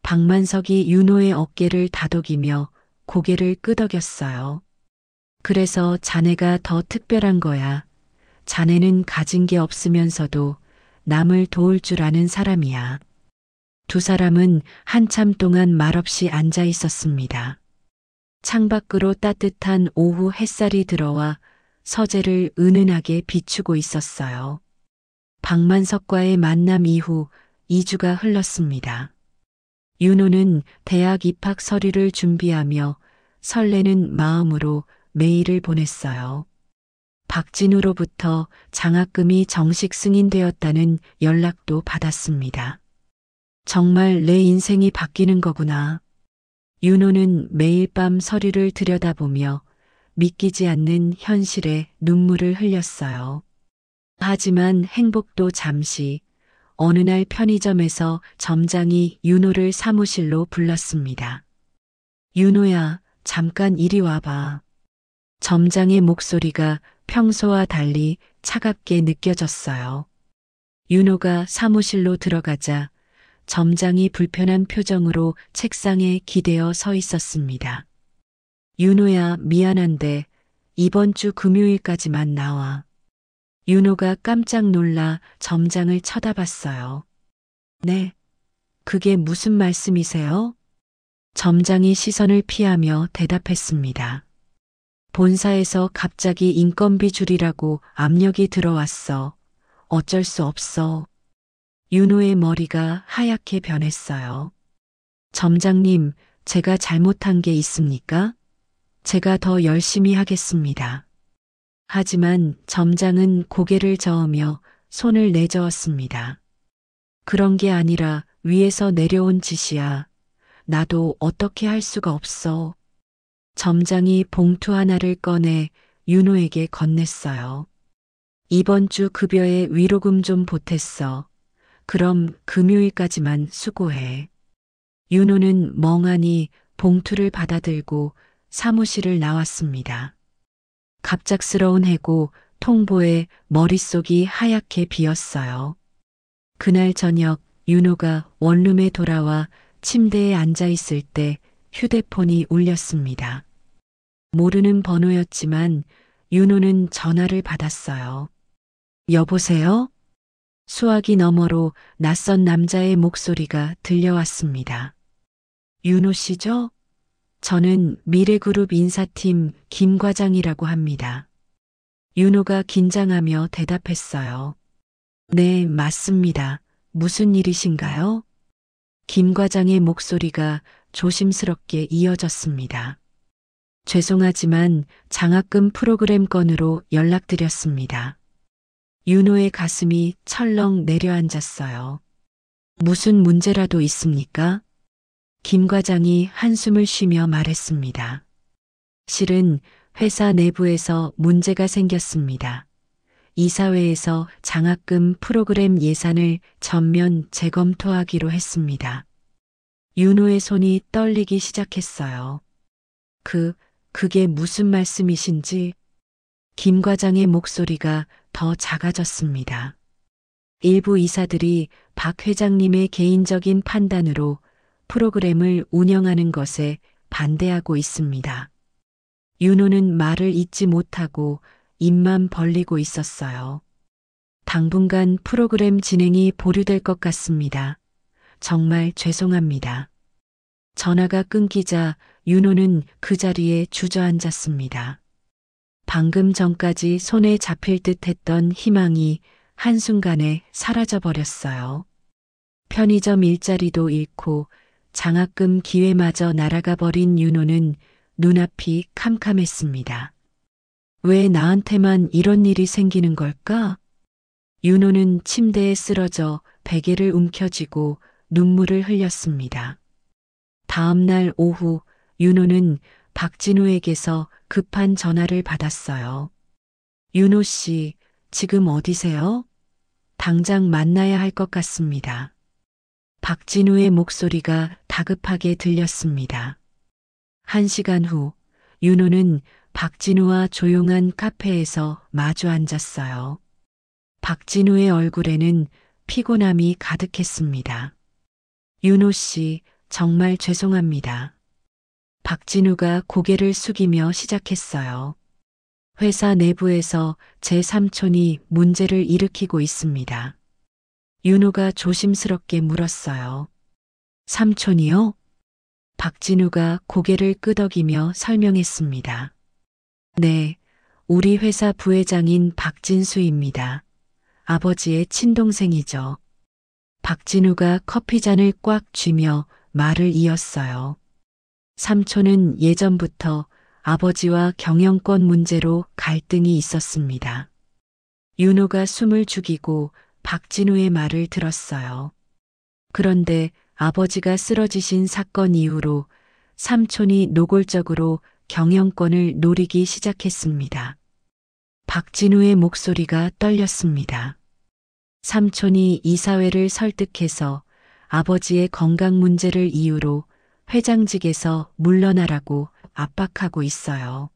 박만석이 윤호의 어깨를 다독이며 고개를 끄덕였어요. 그래서 자네가 더 특별한 거야. 자네는 가진 게 없으면서도 남을 도울 줄 아는 사람이야. 두 사람은 한참 동안 말없이 앉아 있었습니다. 창밖으로 따뜻한 오후 햇살이 들어와 서재를 은은하게 비추고 있었어요. 박만석과의 만남 이후 2주가 흘렀습니다. 윤호는 대학 입학 서류를 준비하며 설레는 마음으로 메일을 보냈어요. 박진우로부터 장학금이 정식 승인되었다는 연락도 받았습니다. 정말 내 인생이 바뀌는 거구나. 윤호는 매일 밤 서류를 들여다보며 믿기지 않는 현실에 눈물을 흘렸어요. 하지만 행복도 잠시. 어느 날 편의점에서 점장이 윤호를 사무실로 불렀습니다. 윤호야, 잠깐 이리 와봐. 점장의 목소리가 평소와 달리 차갑게 느껴졌어요. 윤호가 사무실로 들어가자 점장이 불편한 표정으로 책상에 기대어 서 있었습니다. 윤호야, 미안한데 이번 주 금요일까지만 나와. 윤호가 깜짝 놀라 점장을 쳐다봤어요. 네, 그게 무슨 말씀이세요? 점장이 시선을 피하며 대답했습니다. 본사에서 갑자기 인건비 줄이라고 압력이 들어왔어. 어쩔 수 없어. 윤호의 머리가 하얗게 변했어요. 점장님, 제가 잘못한 게 있습니까? 제가 더 열심히 하겠습니다. 하지만 점장은 고개를 저으며 손을 내저었습니다. 그런 게 아니라 위에서 내려온 지시야. 나도 어떻게 할 수가 없어. 점장이 봉투 하나를 꺼내 윤호에게 건넸어요. 이번 주 급여에 위로금 좀 보탰어. 그럼 금요일까지만 수고해. 윤호는 멍하니 봉투를 받아들고 사무실을 나왔습니다. 갑작스러운 해고 통보에 머릿속이 하얗게 비었어요. 그날 저녁 윤호가 원룸에 돌아와 침대에 앉아 있을 때 휴대폰이 울렸습니다. 모르는 번호였지만 윤호는 전화를 받았어요. 여보세요? 수화기 너머로 낯선 남자의 목소리가 들려왔습니다. 윤호 씨죠? 저는 미래그룹 인사팀 김 과장이라고 합니다. 윤호가 긴장하며 대답했어요. 네, 맞습니다. 무슨 일이신가요? 김 과장의 목소리가 조심스럽게 이어졌습니다. 죄송하지만 장학금 프로그램 건으로 연락드렸습니다. 윤호의 가슴이 철렁 내려앉았어요. 무슨 문제라도 있습니까? 김 과장이 한숨을 쉬며 말했습니다. 실은 회사 내부에서 문제가 생겼습니다. 이사회에서 장학금 프로그램 예산을 전면 재검토하기로 했습니다. 윤호의 손이 떨리기 시작했어요. 그게 무슨 말씀이신지? 김 과장의 목소리가 더 작아졌습니다. 일부 이사들이 박 회장님의 개인적인 판단으로 프로그램을 운영하는 것에 반대하고 있습니다. 윤호는 말을 잇지 못하고 입만 벌리고 있었어요. 당분간 프로그램 진행이 보류될 것 같습니다. 정말 죄송합니다. 전화가 끊기자 윤호는 그 자리에 주저앉았습니다. 방금 전까지 손에 잡힐 듯 했던 희망이 한순간에 사라져 버렸어요. 편의점 일자리도 잃고 장학금 기회마저 날아가 버린 윤호는 눈앞이 캄캄했습니다. 왜 나한테만 이런 일이 생기는 걸까? 윤호는 침대에 쓰러져 베개를 움켜쥐고 눈물을 흘렸습니다. 다음 날 오후 윤호는 박진우에게서 급한 전화를 받았어요. 윤호 씨, 지금 어디세요? 당장 만나야 할 것 같습니다. 박진우의 목소리가 다급하게 들렸습니다. 1시간 후, 윤호는 박진우와 조용한 카페에서 마주 앉았어요. 박진우의 얼굴에는 피곤함이 가득했습니다. 윤호 씨, 정말 죄송합니다. 박진우가 고개를 숙이며 시작했어요. 회사 내부에서 제 삼촌이 문제를 일으키고 있습니다. 윤호가 조심스럽게 물었어요. 삼촌이요? 박진우가 고개를 끄덕이며 설명했습니다. 네, 우리 회사 부회장인 박진수입니다. 아버지의 친동생이죠. 박진우가 커피잔을 꽉 쥐며 말을 이었어요. 삼촌은 예전부터 아버지와 경영권 문제로 갈등이 있었습니다. 윤호가 숨을 죽이고 박진우의 말을 들었어요. 그런데 아버지가 쓰러지신 사건 이후로 삼촌이 노골적으로 경영권을 노리기 시작했습니다. 박진우의 목소리가 떨렸습니다. 삼촌이 이사회를 설득해서 아버지의 건강 문제를 이유로 회장직에서 물러나라고 압박하고 있어요.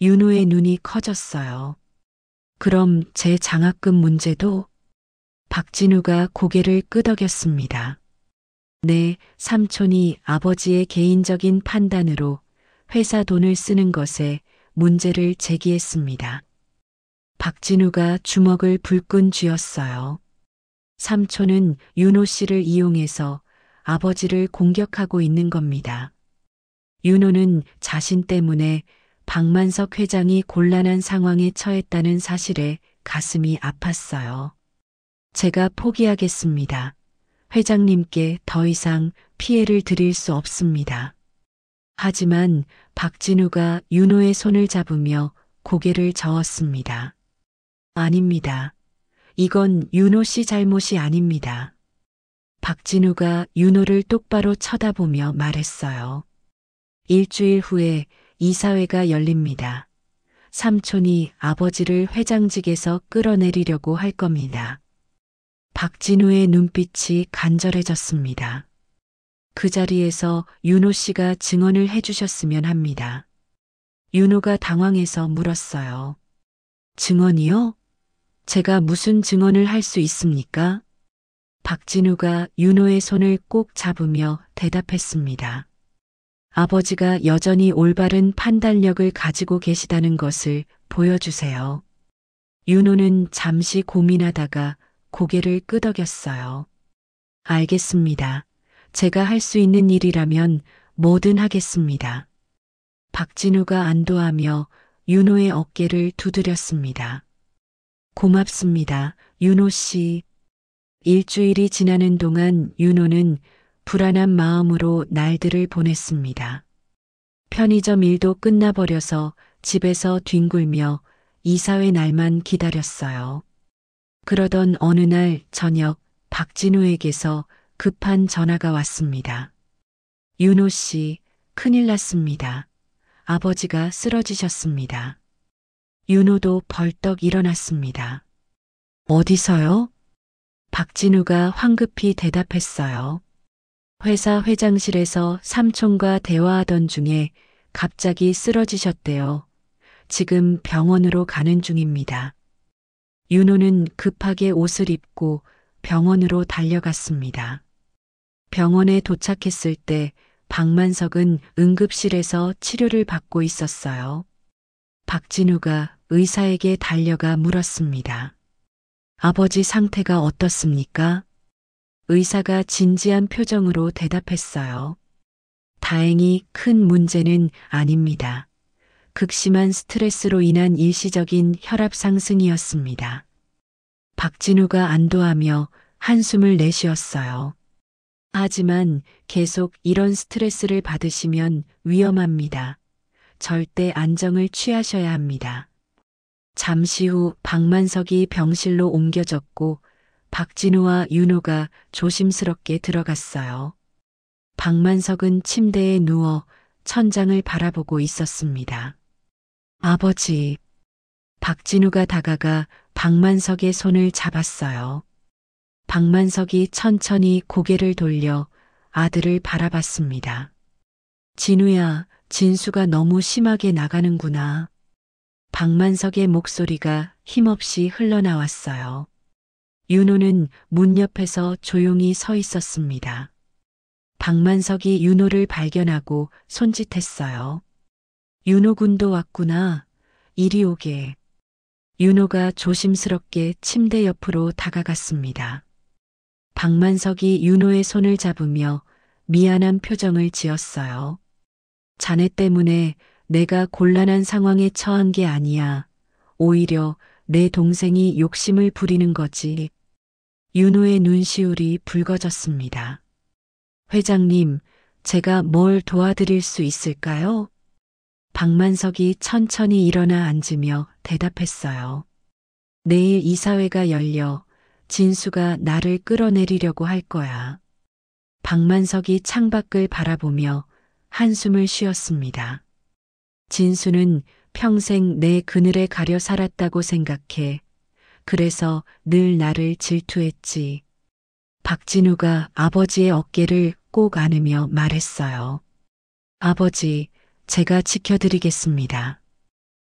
윤호의 눈이 커졌어요. 그럼 제 장학금 문제도? 박진우가 고개를 끄덕였습니다. 네, 삼촌이 아버지의 개인적인 판단으로 회사 돈을 쓰는 것에 문제를 제기했습니다. 박진우가 주먹을 불끈 쥐었어요. 삼촌은 윤호 씨를 이용해서 아버지를 공격하고 있는 겁니다. 윤호는 자신 때문에 박만석 회장이 곤란한 상황에 처했다는 사실에 가슴이 아팠어요. 제가 포기하겠습니다. 회장님께 더 이상 피해를 드릴 수 없습니다. 하지만 박진우가 윤호의 손을 잡으며 고개를 저었습니다. 아닙니다. 이건 윤호 씨 잘못이 아닙니다. 박진우가 윤호를 똑바로 쳐다보며 말했어요. 일주일 후에 이사회가 열립니다. 삼촌이 아버지를 회장직에서 끌어내리려고 할 겁니다. 박진우의 눈빛이 간절해졌습니다. 그 자리에서 윤호 씨가 증언을 해주셨으면 합니다. 윤호가 당황해서 물었어요. 증언이요? 제가 무슨 증언을 할 수 있습니까? 박진우가 윤호의 손을 꼭 잡으며 대답했습니다. 아버지가 여전히 올바른 판단력을 가지고 계시다는 것을 보여주세요. 윤호는 잠시 고민하다가 고개를 끄덕였어요. 알겠습니다. 제가 할 수 있는 일이라면 뭐든 하겠습니다. 박진우가 안도하며 윤호의 어깨를 두드렸습니다. 고맙습니다, 윤호 씨. 일주일이 지나는 동안 윤호는 불안한 마음으로 날들을 보냈습니다. 편의점 일도 끝나버려서 집에서 뒹굴며 이사회 날만 기다렸어요. 그러던 어느 날 저녁 박진우에게서 급한 전화가 왔습니다. 윤호 씨, 큰일 났습니다. 아버지가 쓰러지셨습니다. 윤호도 벌떡 일어났습니다. 어디서요? 박진우가 황급히 대답했어요. 회사 회장실에서 삼촌과 대화하던 중에 갑자기 쓰러지셨대요. 지금 병원으로 가는 중입니다. 윤호는 급하게 옷을 입고 병원으로 달려갔습니다. 병원에 도착했을 때 박만석은 응급실에서 치료를 받고 있었어요. 박진우가 의사에게 달려가 물었습니다. 아버지 상태가 어떻습니까? 의사가 진지한 표정으로 대답했어요. 다행히 큰 문제는 아닙니다. 극심한 스트레스로 인한 일시적인 혈압 상승이었습니다. 박진우가 안도하며 한숨을 내쉬었어요. 하지만 계속 이런 스트레스를 받으시면 위험합니다. 절대 안정을 취하셔야 합니다. 잠시 후 박만석이 병실로 옮겨졌고 박진우와 윤호가 조심스럽게 들어갔어요. 박만석은 침대에 누워 천장을 바라보고 있었습니다. 아버지. 박진우가 다가가 박만석의 손을 잡았어요. 박만석이 천천히 고개를 돌려 아들을 바라봤습니다. 진우야, 진수가 너무 심하게 나가는구나. 박만석의 목소리가 힘없이 흘러나왔어요. 윤호는 문 옆에서 조용히 서 있었습니다. 박만석이 윤호를 발견하고 손짓했어요. 윤호 군도 왔구나. 이리 오게. 윤호가 조심스럽게 침대 옆으로 다가갔습니다. 박만석이 윤호의 손을 잡으며 미안한 표정을 지었어요. 자네 때문에 내가 곤란한 상황에 처한 게 아니야. 오히려 내 동생이 욕심을 부리는 거지. 윤호의 눈시울이 붉어졌습니다. 회장님, 제가 뭘 도와드릴 수 있을까요? 박만석이 천천히 일어나 앉으며 대답했어요. 내일 이사회가 열려 진수가 나를 끌어내리려고 할 거야. 박만석이 창밖을 바라보며 한숨을 쉬었습니다. 진수는 평생 내 그늘에 가려 살았다고 생각해. 그래서 늘 나를 질투했지. 박진우가 아버지의 어깨를 꼭 안으며 말했어요. 아버지, 제가 지켜드리겠습니다.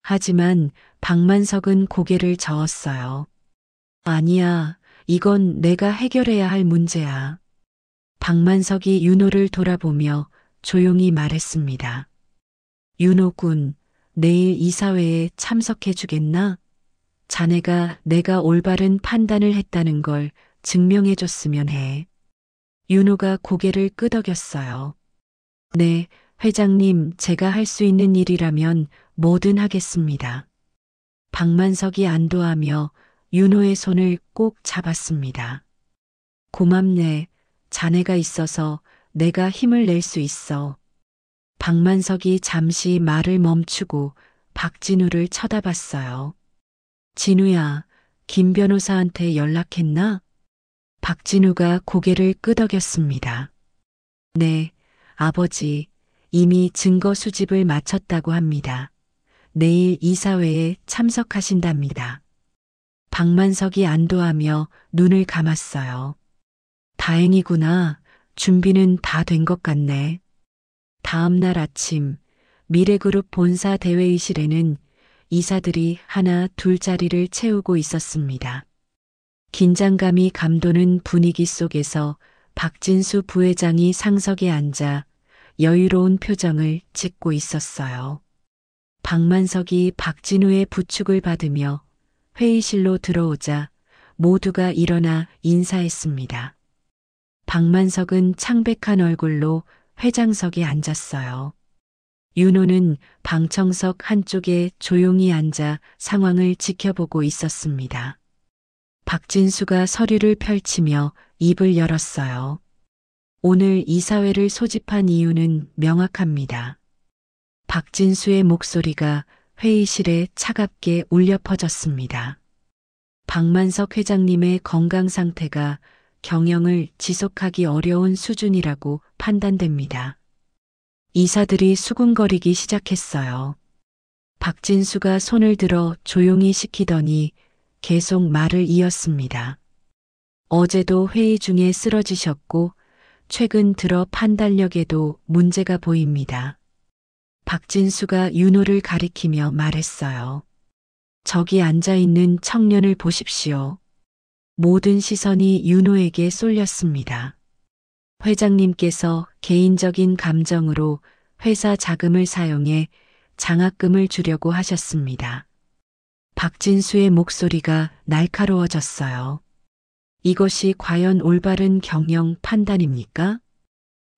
하지만 박만석은 고개를 저었어요. 아니야, 이건 내가 해결해야 할 문제야. 박만석이 윤호를 돌아보며 조용히 말했습니다. 윤호 군, 내일 이사회에 참석해 주겠나? 자네가 내가 올바른 판단을 했다는 걸 증명해 줬으면 해. 윤호가 고개를 끄덕였어요. 네, 회장님, 제가 할 수 있는 일이라면 뭐든 하겠습니다. 박만석이 안도하며 윤호의 손을 꼭 잡았습니다. 고맙네. 자네가 있어서 내가 힘을 낼 수 있어. 박만석이 잠시 말을 멈추고 박진우를 쳐다봤어요. 진우야, 김 변호사한테 연락했나? 박진우가 고개를 끄덕였습니다. 네, 아버지, 이미 증거 수집을 마쳤다고 합니다. 내일 이사회에 참석하신답니다. 박만석이 안도하며 눈을 감았어요. 다행이구나. 준비는 다 된 것 같네. 다음 날 아침 미래그룹 본사 대회의실에는 이사들이 하나 둘 자리를 채우고 있었습니다. 긴장감이 감도는 분위기 속에서 박진수 부회장이 상석에 앉아 여유로운 표정을 짓고 있었어요. 박만석이 박진우의 부축을 받으며 회의실로 들어오자 모두가 일어나 인사했습니다. 박만석은 창백한 얼굴로 회장석에 앉았어요. 윤호는 방청석 한쪽에 조용히 앉아 상황을 지켜보고 있었습니다. 박진수가 서류를 펼치며 입을 열었어요. 오늘 이사회를 소집한 이유는 명확합니다. 박진수의 목소리가 회의실에 차갑게 울려 퍼졌습니다. 박만석 회장님의 건강 상태가 경영을 지속하기 어려운 수준이라고 판단됩니다. 이사들이 수군거리기 시작했어요. 박진수가 손을 들어 조용히 시키더니 계속 말을 이었습니다. 어제도 회의 중에 쓰러지셨고 최근 들어 판단력에도 문제가 보입니다. 박진수가 윤호를 가리키며 말했어요. 저기 앉아있는 청년을 보십시오. 모든 시선이 윤호에게 쏠렸습니다. 회장님께서 개인적인 감정으로 회사 자금을 사용해 장학금을 주려고 하셨습니다. 박진수의 목소리가 날카로워졌어요. 이것이 과연 올바른 경영 판단입니까?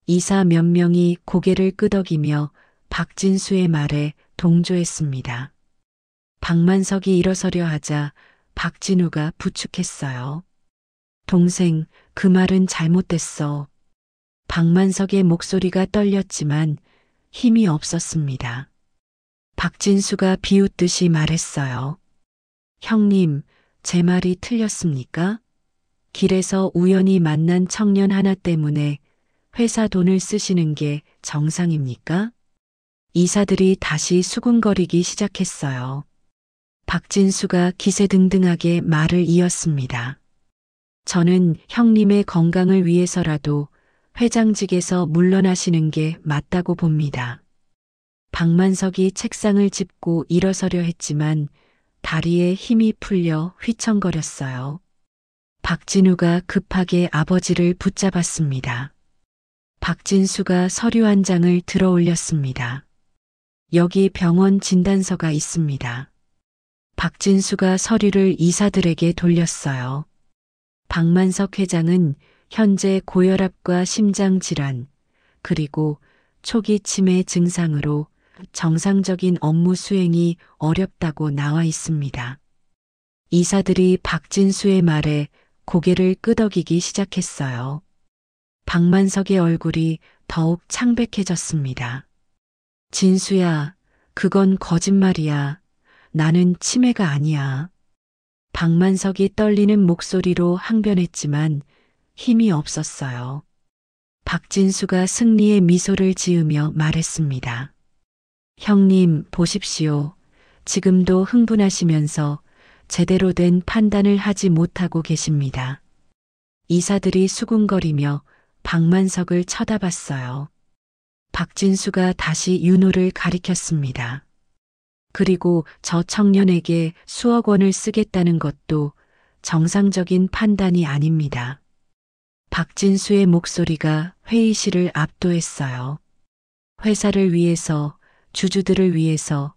이사 몇 명이 고개를 끄덕이며 박진수의 말에 동조했습니다. 박만석이 일어서려 하자 박진우가 부축했어요. 동생, 그 말은 잘못됐어. 박만석의 목소리가 떨렸지만 힘이 없었습니다. 박진수가 비웃듯이 말했어요. 형님, 제 말이 틀렸습니까? 길에서 우연히 만난 청년 하나 때문에 회사 돈을 쓰시는 게 정상입니까? 이사들이 다시 수군거리기 시작했어요. 박진수가 기세등등하게 말을 이었습니다. 저는 형님의 건강을 위해서라도 회장직에서 물러나시는 게 맞다고 봅니다. 박만석이 책상을 짚고 일어서려 했지만 다리에 힘이 풀려 휘청거렸어요. 박진우가 급하게 아버지를 붙잡았습니다. 박진수가 서류 한 장을 들어 올렸습니다. 여기 병원 진단서가 있습니다. 박진수가 서류를 이사들에게 돌렸어요. 박만석 회장은 현재 고혈압과 심장질환, 그리고 초기 치매 증상으로 정상적인 업무 수행이 어렵다고 나와 있습니다. 이사들이 박진수의 말에 고개를 끄덕이기 시작했어요. 박만석의 얼굴이 더욱 창백해졌습니다. 진수야, 그건 거짓말이야. 나는 치매가 아니야. 박만석이 떨리는 목소리로 항변했지만 힘이 없었어요. 박진수가 승리의 미소를 지으며 말했습니다. 형님, 보십시오. 지금도 흥분하시면서 제대로 된 판단을 하지 못하고 계십니다. 이사들이 수군거리며 박만석을 쳐다봤어요. 박진수가 다시 윤호를 가리켰습니다. 그리고 저 청년에게 수억 원을 쓰겠다는 것도 정상적인 판단이 아닙니다. 박진수의 목소리가 회의실을 압도했어요. 회사를 위해서, 주주들을 위해서,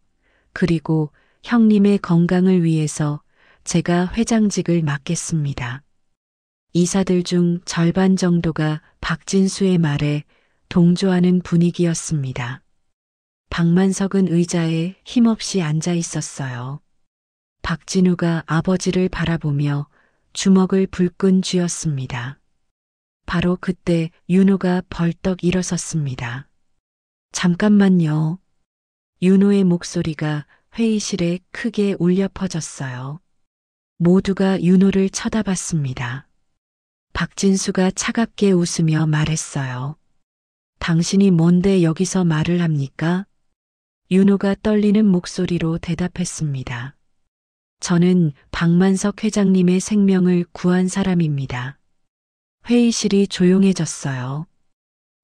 그리고 형님의 건강을 위해서 제가 회장직을 맡겠습니다. 이사들 중 절반 정도가 박진수의 말에 동조하는 분위기였습니다. 박만석은 의자에 힘없이 앉아 있었어요. 박진우가 아버지를 바라보며 주먹을 불끈 쥐었습니다. 바로 그때 윤호가 벌떡 일어섰습니다. 잠깐만요. 윤호의 목소리가 회의실에 크게 울려 퍼졌어요. 모두가 윤호를 쳐다봤습니다. 박진수가 차갑게 웃으며 말했어요. 당신이 뭔데 여기서 말을 합니까? 윤호가 떨리는 목소리로 대답했습니다. 저는 박만석 회장님의 생명을 구한 사람입니다. 회의실이 조용해졌어요.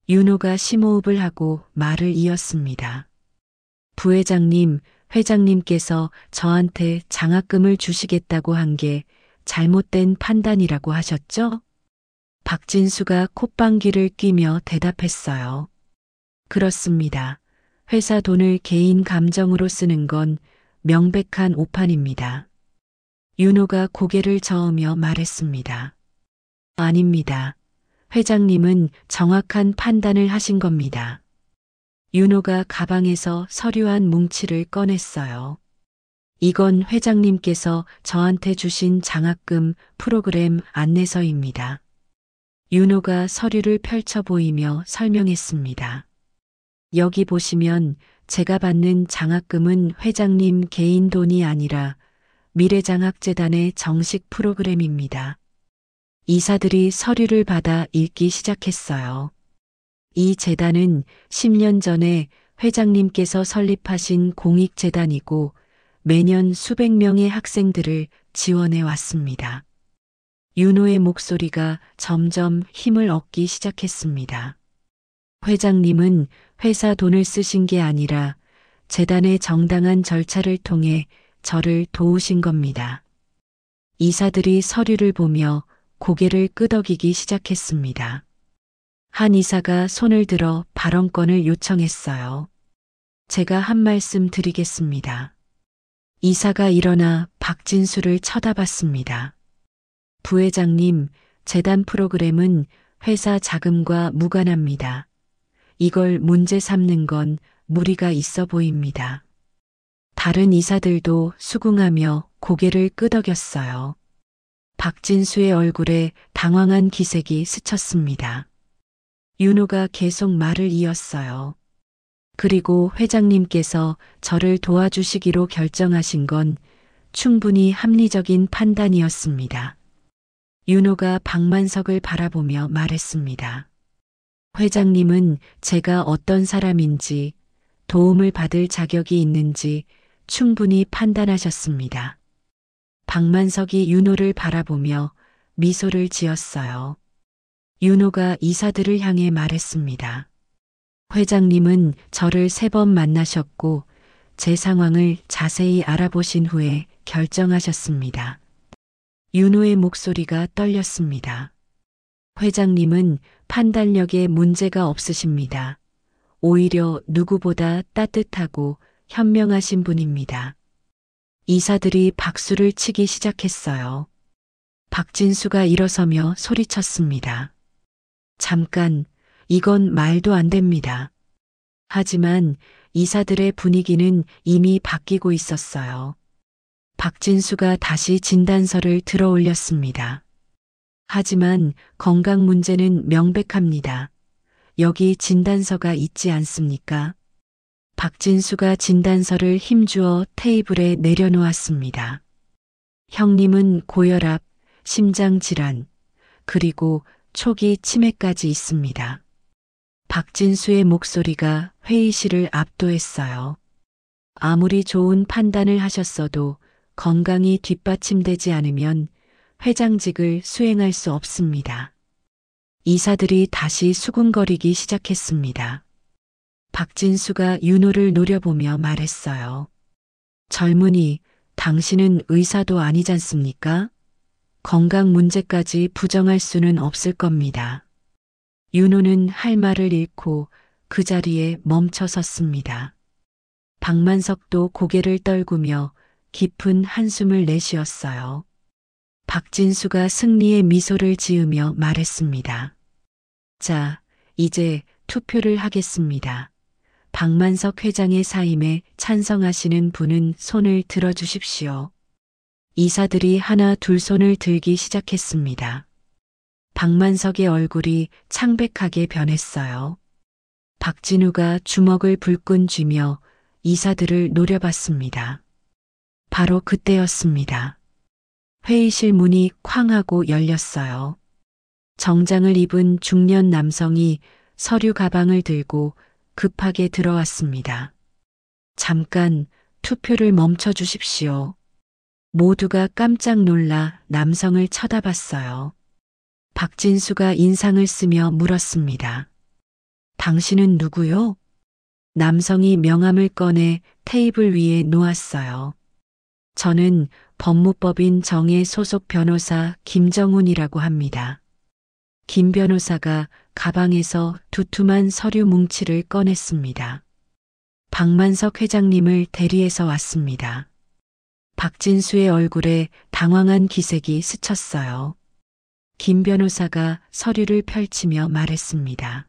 윤호가 심호흡을 하고 말을 이었습니다. 부회장님, 회장님께서 저한테 장학금을 주시겠다고 한 게 잘못된 판단이라고 하셨죠? 박진수가 콧방귀를 뀌며 대답했어요. 그렇습니다. 회사 돈을 개인 감정으로 쓰는 건 명백한 오판입니다. 윤호가 고개를 저으며 말했습니다. 아닙니다. 회장님은 정확한 판단을 하신 겁니다. 윤호가 가방에서 서류 한 뭉치를 꺼냈어요. 이건 회장님께서 저한테 주신 장학금 프로그램 안내서입니다. 윤호가 서류를 펼쳐 보이며 설명했습니다. 여기 보시면 제가 받는 장학금은 회장님 개인 돈이 아니라 미래장학재단의 정식 프로그램입니다. 이사들이 서류를 받아 읽기 시작했어요. 이 재단은 10년 전에 회장님께서 설립하신 공익재단이고 매년 수백 명의 학생들을 지원해 왔습니다. 윤호의 목소리가 점점 힘을 얻기 시작했습니다. 회장님은 회사 돈을 쓰신 게 아니라 재단의 정당한 절차를 통해 저를 도우신 겁니다. 이사들이 서류를 보며 고개를 끄덕이기 시작했습니다. 한 이사가 손을 들어 발언권을 요청했어요. 제가 한 말씀 드리겠습니다. 이사가 일어나 박진수를 쳐다봤습니다. 부회장님, 재단 프로그램은 회사 자금과 무관합니다. 이걸 문제 삼는 건 무리가 있어 보입니다. 다른 이사들도 수긍하며 고개를 끄덕였어요. 박진수의 얼굴에 당황한 기색이 스쳤습니다. 윤호가 계속 말을 이었어요. 그리고 회장님께서 저를 도와주시기로 결정하신 건 충분히 합리적인 판단이었습니다. 윤호가 박만석을 바라보며 말했습니다. 회장님은 제가 어떤 사람인지 도움을 받을 자격이 있는지 충분히 판단하셨습니다. 박만석이 윤호를 바라보며 미소를 지었어요. 윤호가 이사들을 향해 말했습니다. 회장님은 저를 3번 만나셨고 제 상황을 자세히 알아보신 후에 결정하셨습니다. 윤호의 목소리가 떨렸습니다. 회장님은 판단력에 문제가 없으십니다. 오히려 누구보다 따뜻하고 현명하신 분입니다. 이사들이 박수를 치기 시작했어요. 박진수가 일어서며 소리쳤습니다. 잠깐, 이건 말도 안 됩니다. 하지만 이사들의 분위기는 이미 바뀌고 있었어요. 박진수가 다시 진단서를 들어 올렸습니다. 하지만 건강 문제는 명백합니다. 여기 진단서가 있지 않습니까? 박진수가 진단서를 힘주어 테이블에 내려놓았습니다. 형님은 고혈압, 심장질환, 그리고 초기 치매까지 있습니다. 박진수의 목소리가 회의실을 압도했어요. 아무리 좋은 판단을 하셨어도 건강이 뒷받침되지 않으면 회장직을 수행할 수 없습니다. 이사들이 다시 수군거리기 시작했습니다. 박진수가 윤호를 노려보며 말했어요. 젊은이, 당신은 의사도 아니잖습니까? 건강 문제까지 부정할 수는 없을 겁니다. 윤호는 할 말을 잃고 그 자리에 멈춰 섰습니다. 박만석도 고개를 떨구며 깊은 한숨을 내쉬었어요. 박진수가 승리의 미소를 지으며 말했습니다. 자, 이제 투표를 하겠습니다. 박만석 회장의 사임에 찬성하시는 분은 손을 들어주십시오. 이사들이 하나 둘 손을 들기 시작했습니다. 박만석의 얼굴이 창백하게 변했어요. 박진우가 주먹을 불끈 쥐며 이사들을 노려봤습니다. 바로 그때였습니다. 회의실 문이 쾅 하고 열렸어요. 정장을 입은 중년 남성이 서류 가방을 들고 급하게 들어왔습니다. 잠깐 투표를 멈춰 주십시오. 모두가 깜짝 놀라 남성을 쳐다봤어요. 박진수가 인상을 쓰며 물었습니다. 당신은 누구요? 남성이 명함을 꺼내 테이블 위에 놓았어요. 저는 법무법인 정의 소속 변호사 김정훈이라고 합니다. 김 변호사가 가방에서 두툼한 서류 뭉치를 꺼냈습니다. 박만석 회장님을 대리해서 왔습니다. 박진수의 얼굴에 당황한 기색이 스쳤어요. 김 변호사가 서류를 펼치며 말했습니다.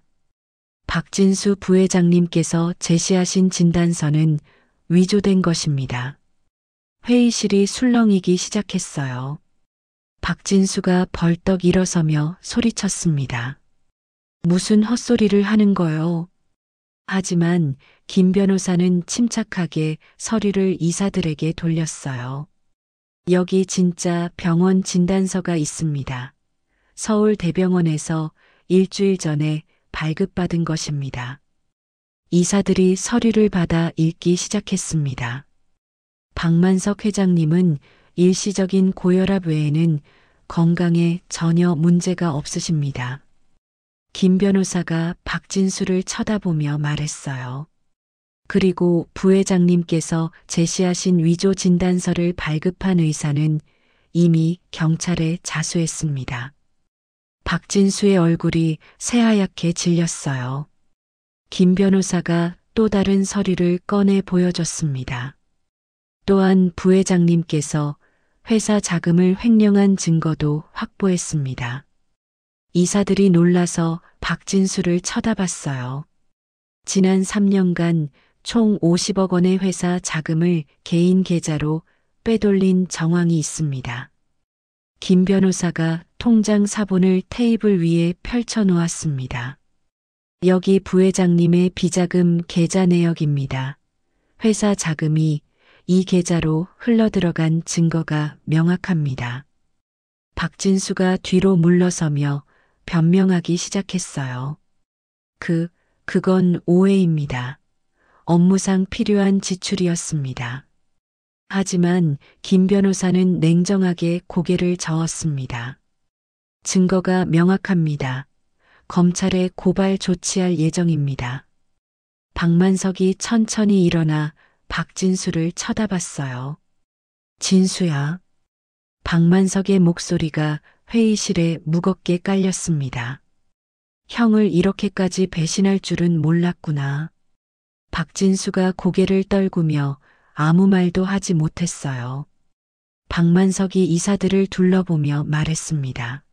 박진수 부회장님께서 제시하신 진단서는 위조된 것입니다. 회의실이 술렁이기 시작했어요. 박진수가 벌떡 일어서며 소리쳤습니다. 무슨 헛소리를 하는 거요? 하지만 김 변호사는 침착하게 서류를 이사들에게 돌렸어요. 여기 진짜 병원 진단서가 있습니다. 서울대병원에서 일주일 전에 발급받은 것입니다. 이사들이 서류를 받아 읽기 시작했습니다. 박만석 회장님은 일시적인 고혈압 외에는 건강에 전혀 문제가 없으십니다. 김 변호사가 박진수를 쳐다보며 말했어요. 그리고 부회장님께서 제시하신 위조 진단서를 발급한 의사는 이미 경찰에 자수했습니다. 박진수의 얼굴이 새하얗게 질렸어요. 김 변호사가 또 다른 서류를 꺼내 보여줬습니다. 또한 부회장님께서 회사 자금을 횡령한 증거도 확보했습니다. 이사들이 놀라서 박진수를 쳐다봤어요. 지난 3년간 총 50억 원의 회사 자금을 개인 계좌로 빼돌린 정황이 있습니다. 김 변호사가 통장 사본을 테이블 위에 펼쳐 놓았습니다. 여기 부회장님의 비자금 계좌 내역입니다. 회사 자금이 이 계좌로 흘러들어간 증거가 명확합니다. 박진수가 뒤로 물러서며 변명하기 시작했어요. 그건 오해입니다. 업무상 필요한 지출이었습니다. 하지만 김 변호사는 냉정하게 고개를 저었습니다. 증거가 명확합니다. 검찰에 고발 조치할 예정입니다. 박만석이 천천히 일어나 박진수를 쳐다봤어요. 진수야. 박만석의 목소리가 회의실에 무겁게 깔렸습니다. 형을 이렇게까지 배신할 줄은 몰랐구나. 박진수가 고개를 떨구며 아무 말도 하지 못했어요. 박만석이 이사들을 둘러보며 말했습니다.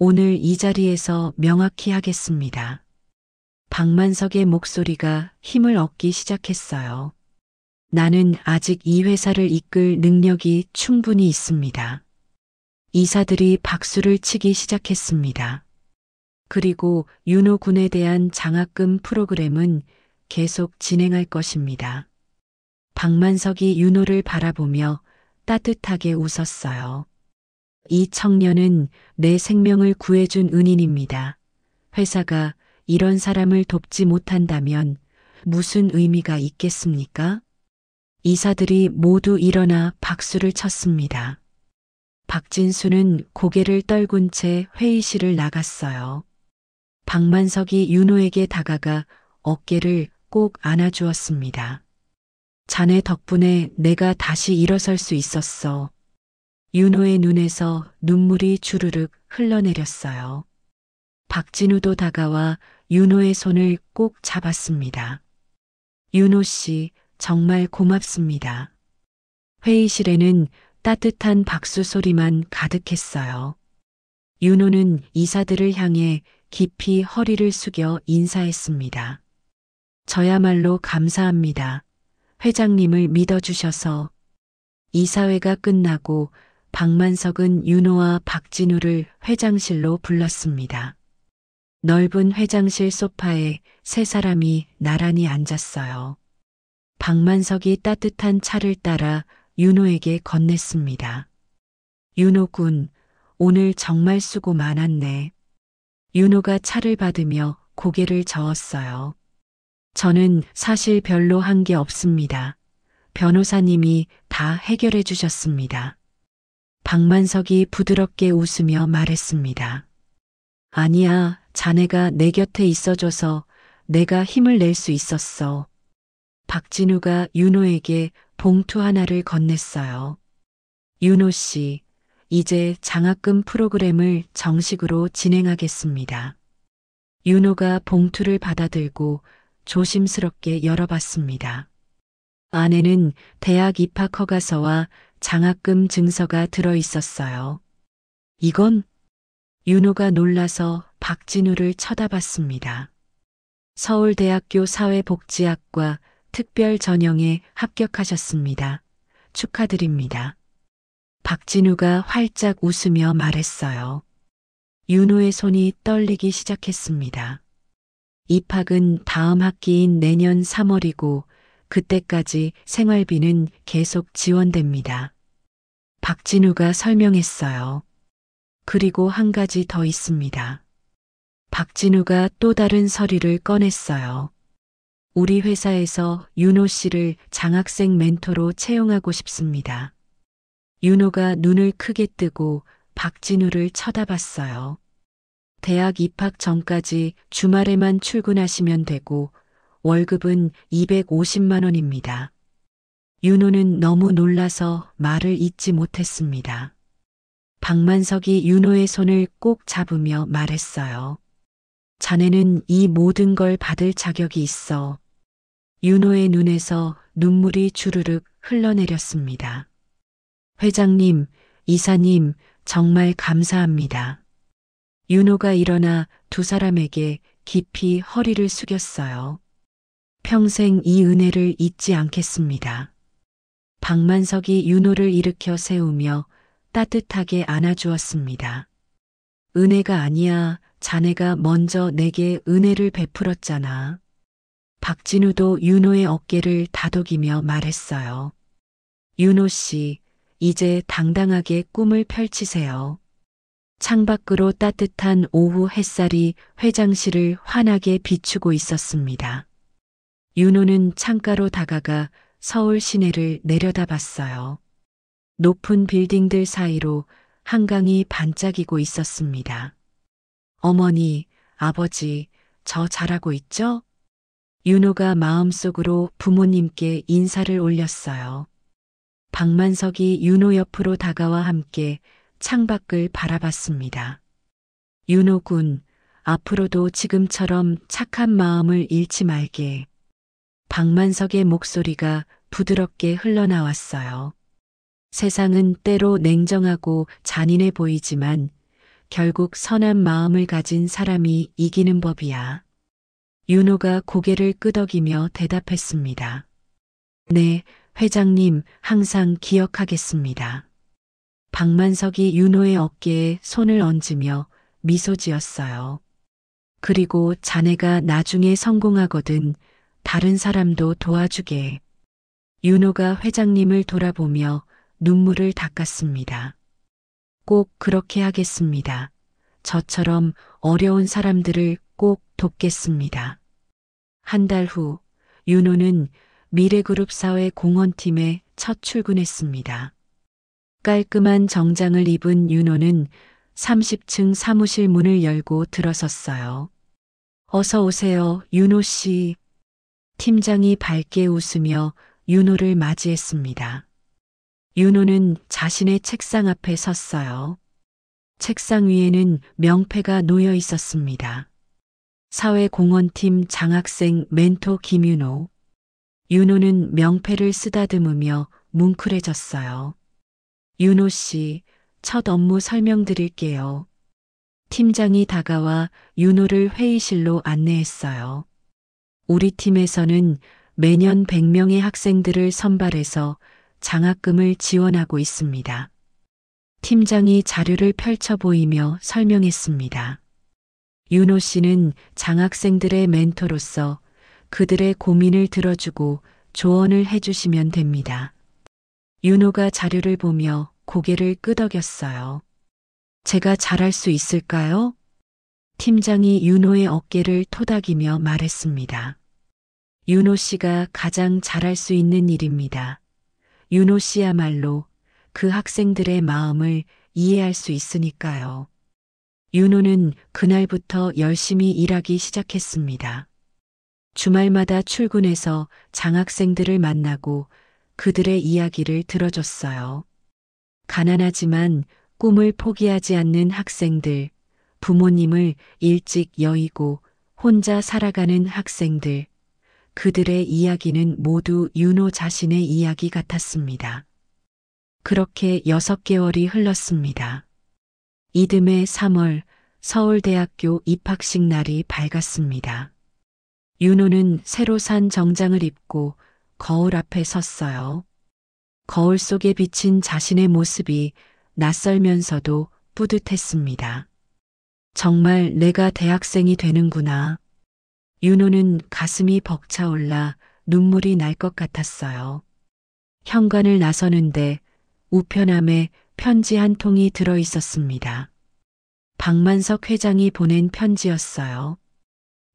오늘 이 자리에서 명확히 하겠습니다. 박만석의 목소리가 힘을 얻기 시작했어요. 나는 아직 이 회사를 이끌 능력이 충분히 있습니다. 이사들이 박수를 치기 시작했습니다. 그리고 윤호 군에 대한 장학금 프로그램은 계속 진행할 것입니다. 박만석이 윤호를 바라보며 따뜻하게 웃었어요. 이 청년은 내 생명을 구해준 은인입니다. 회사가 이런 사람을 돕지 못한다면 무슨 의미가 있겠습니까? 이사들이 모두 일어나 박수를 쳤습니다. 박진수는 고개를 떨군 채 회의실을 나갔어요. 박만석이 윤호에게 다가가 어깨를 꼭 안아주었습니다. 자네 덕분에 내가 다시 일어설 수 있었어. 윤호의 눈에서 눈물이 주르륵 흘러내렸어요. 박진우도 다가와 윤호의 손을 꼭 잡았습니다. 윤호 씨, 정말 고맙습니다. 회의실에는 따뜻한 박수 소리만 가득했어요. 윤호는 이사들을 향해 깊이 허리를 숙여 인사했습니다. 저야말로 감사합니다. 회장님을 믿어주셔서. 이사회가 끝나고 박만석은 윤호와 박진우를 회장실로 불렀습니다. 넓은 회장실 소파에 세 사람이 나란히 앉았어요. 박만석이 따뜻한 차를 따라 윤호에게 건넸습니다. 윤호 군, 오늘 정말 수고 많았네. 윤호가 차를 받으며 고개를 저었어요. 저는 사실 별로 한 게 없습니다. 변호사님이 다 해결해 주셨습니다. 박만석이 부드럽게 웃으며 말했습니다. 아니야, 자네가 내 곁에 있어줘서 내가 힘을 낼 수 있었어. 박진우가 윤호에게 봉투 하나를 건넸어요. 윤호 씨, 이제 장학금 프로그램을 정식으로 진행하겠습니다. 윤호가 봉투를 받아들고 조심스럽게 열어봤습니다. 안에는 대학 입학 허가서와 장학금 증서가 들어 있었어요. 이건? 윤호가 놀라서 박진우를 쳐다봤습니다. 서울대학교 사회복지학과 특별 전형에 합격하셨습니다. 축하드립니다. 박진우가 활짝 웃으며 말했어요. 윤호의 손이 떨리기 시작했습니다. 입학은 다음 학기인 내년 3월이고 그때까지 생활비는 계속 지원됩니다. 박진우가 설명했어요. 그리고 한 가지 더 있습니다. 박진우가 또 다른 서류를 꺼냈어요. 우리 회사에서 윤호 씨를 장학생 멘토로 채용하고 싶습니다. 윤호가 눈을 크게 뜨고 박진우를 쳐다봤어요. 대학 입학 전까지 주말에만 출근하시면 되고 월급은 250만 원입니다. 윤호는 너무 놀라서 말을 잇지 못했습니다. 박만석이 윤호의 손을 꼭 잡으며 말했어요. 자네는 이 모든 걸 받을 자격이 있어. 윤호의 눈에서 눈물이 주르륵 흘러내렸습니다. 회장님, 이사님, 정말 감사합니다. 윤호가 일어나 두 사람에게 깊이 허리를 숙였어요. 평생 이 은혜를 잊지 않겠습니다. 박만석이 윤호를 일으켜 세우며 따뜻하게 안아주었습니다. 은혜가 아니야, 자네가 먼저 내게 은혜를 베풀었잖아. 박진우도 윤호의 어깨를 다독이며 말했어요. 윤호 씨, 이제 당당하게 꿈을 펼치세요. 창밖으로 따뜻한 오후 햇살이 회장실을 환하게 비추고 있었습니다. 윤호는 창가로 다가가 서울 시내를 내려다봤어요. 높은 빌딩들 사이로 한강이 반짝이고 있었습니다. 어머니, 아버지, 저 잘하고 있죠? 윤호가 마음속으로 부모님께 인사를 올렸어요. 박만석이 윤호 옆으로 다가와 함께 창밖을 바라봤습니다. 윤호 군, 앞으로도 지금처럼 착한 마음을 잃지 말게. 박만석의 목소리가 부드럽게 흘러나왔어요. 세상은 때로 냉정하고 잔인해 보이지만 결국 선한 마음을 가진 사람이 이기는 법이야. 윤호가 고개를 끄덕이며 대답했습니다. 네, 회장님, 항상 기억하겠습니다. 박만석이 윤호의 어깨에 손을 얹으며 미소 지었어요. 그리고 자네가 나중에 성공하거든 다른 사람도 도와주게. 윤호가 회장님을 돌아보며 눈물을 닦았습니다. 꼭 그렇게 하겠습니다. 저처럼 어려운 사람들을 꼭 돕겠습니다. 한 달 후, 윤호는 미래그룹 사회 공헌팀에 첫 출근했습니다. 깔끔한 정장을 입은 윤호는 30층 사무실 문을 열고 들어섰어요. 어서 오세요, 윤호 씨. 팀장이 밝게 웃으며 윤호를 맞이했습니다. 윤호는 자신의 책상 앞에 섰어요. 책상 위에는 명패가 놓여 있었습니다. 사회공헌팀 장학생 멘토 김윤호. 윤호는 명패를 쓰다듬으며 뭉클해졌어요. 윤호 씨, 첫 업무 설명드릴게요. 팀장이 다가와 윤호를 회의실로 안내했어요. 우리 팀에서는 매년 100명의 학생들을 선발해서 장학금을 지원하고 있습니다. 팀장이 자료를 펼쳐 보이며 설명했습니다. 윤호 씨는 장학생들의 멘토로서 그들의 고민을 들어주고 조언을 해주시면 됩니다. 윤호가 자료를 보며 고개를 끄덕였어요. 제가 잘할 수 있을까요? 팀장이 윤호의 어깨를 토닥이며 말했습니다. 윤호 씨가 가장 잘할 수 있는 일입니다. 윤호 씨야말로 그 학생들의 마음을 이해할 수 있으니까요. 윤호는 그날부터 열심히 일하기 시작했습니다. 주말마다 출근해서 장학생들을 만나고 그들의 이야기를 들어줬어요. 가난하지만 꿈을 포기하지 않는 학생들, 부모님을 일찍 여의고 혼자 살아가는 학생들, 그들의 이야기는 모두 윤호 자신의 이야기 같았습니다. 그렇게 6개월이 흘렀습니다. 이듬해 3월 서울대학교 입학식 날이 밝았습니다. 윤호는 새로 산 정장을 입고 거울 앞에 섰어요. 거울 속에 비친 자신의 모습이 낯설면서도 뿌듯했습니다. 정말 내가 대학생이 되는구나. 윤호는 가슴이 벅차올라 눈물이 날 것 같았어요. 현관을 나서는데 우편함에 편지 한 통이 들어 있었습니다. 박만석 회장이 보낸 편지였어요.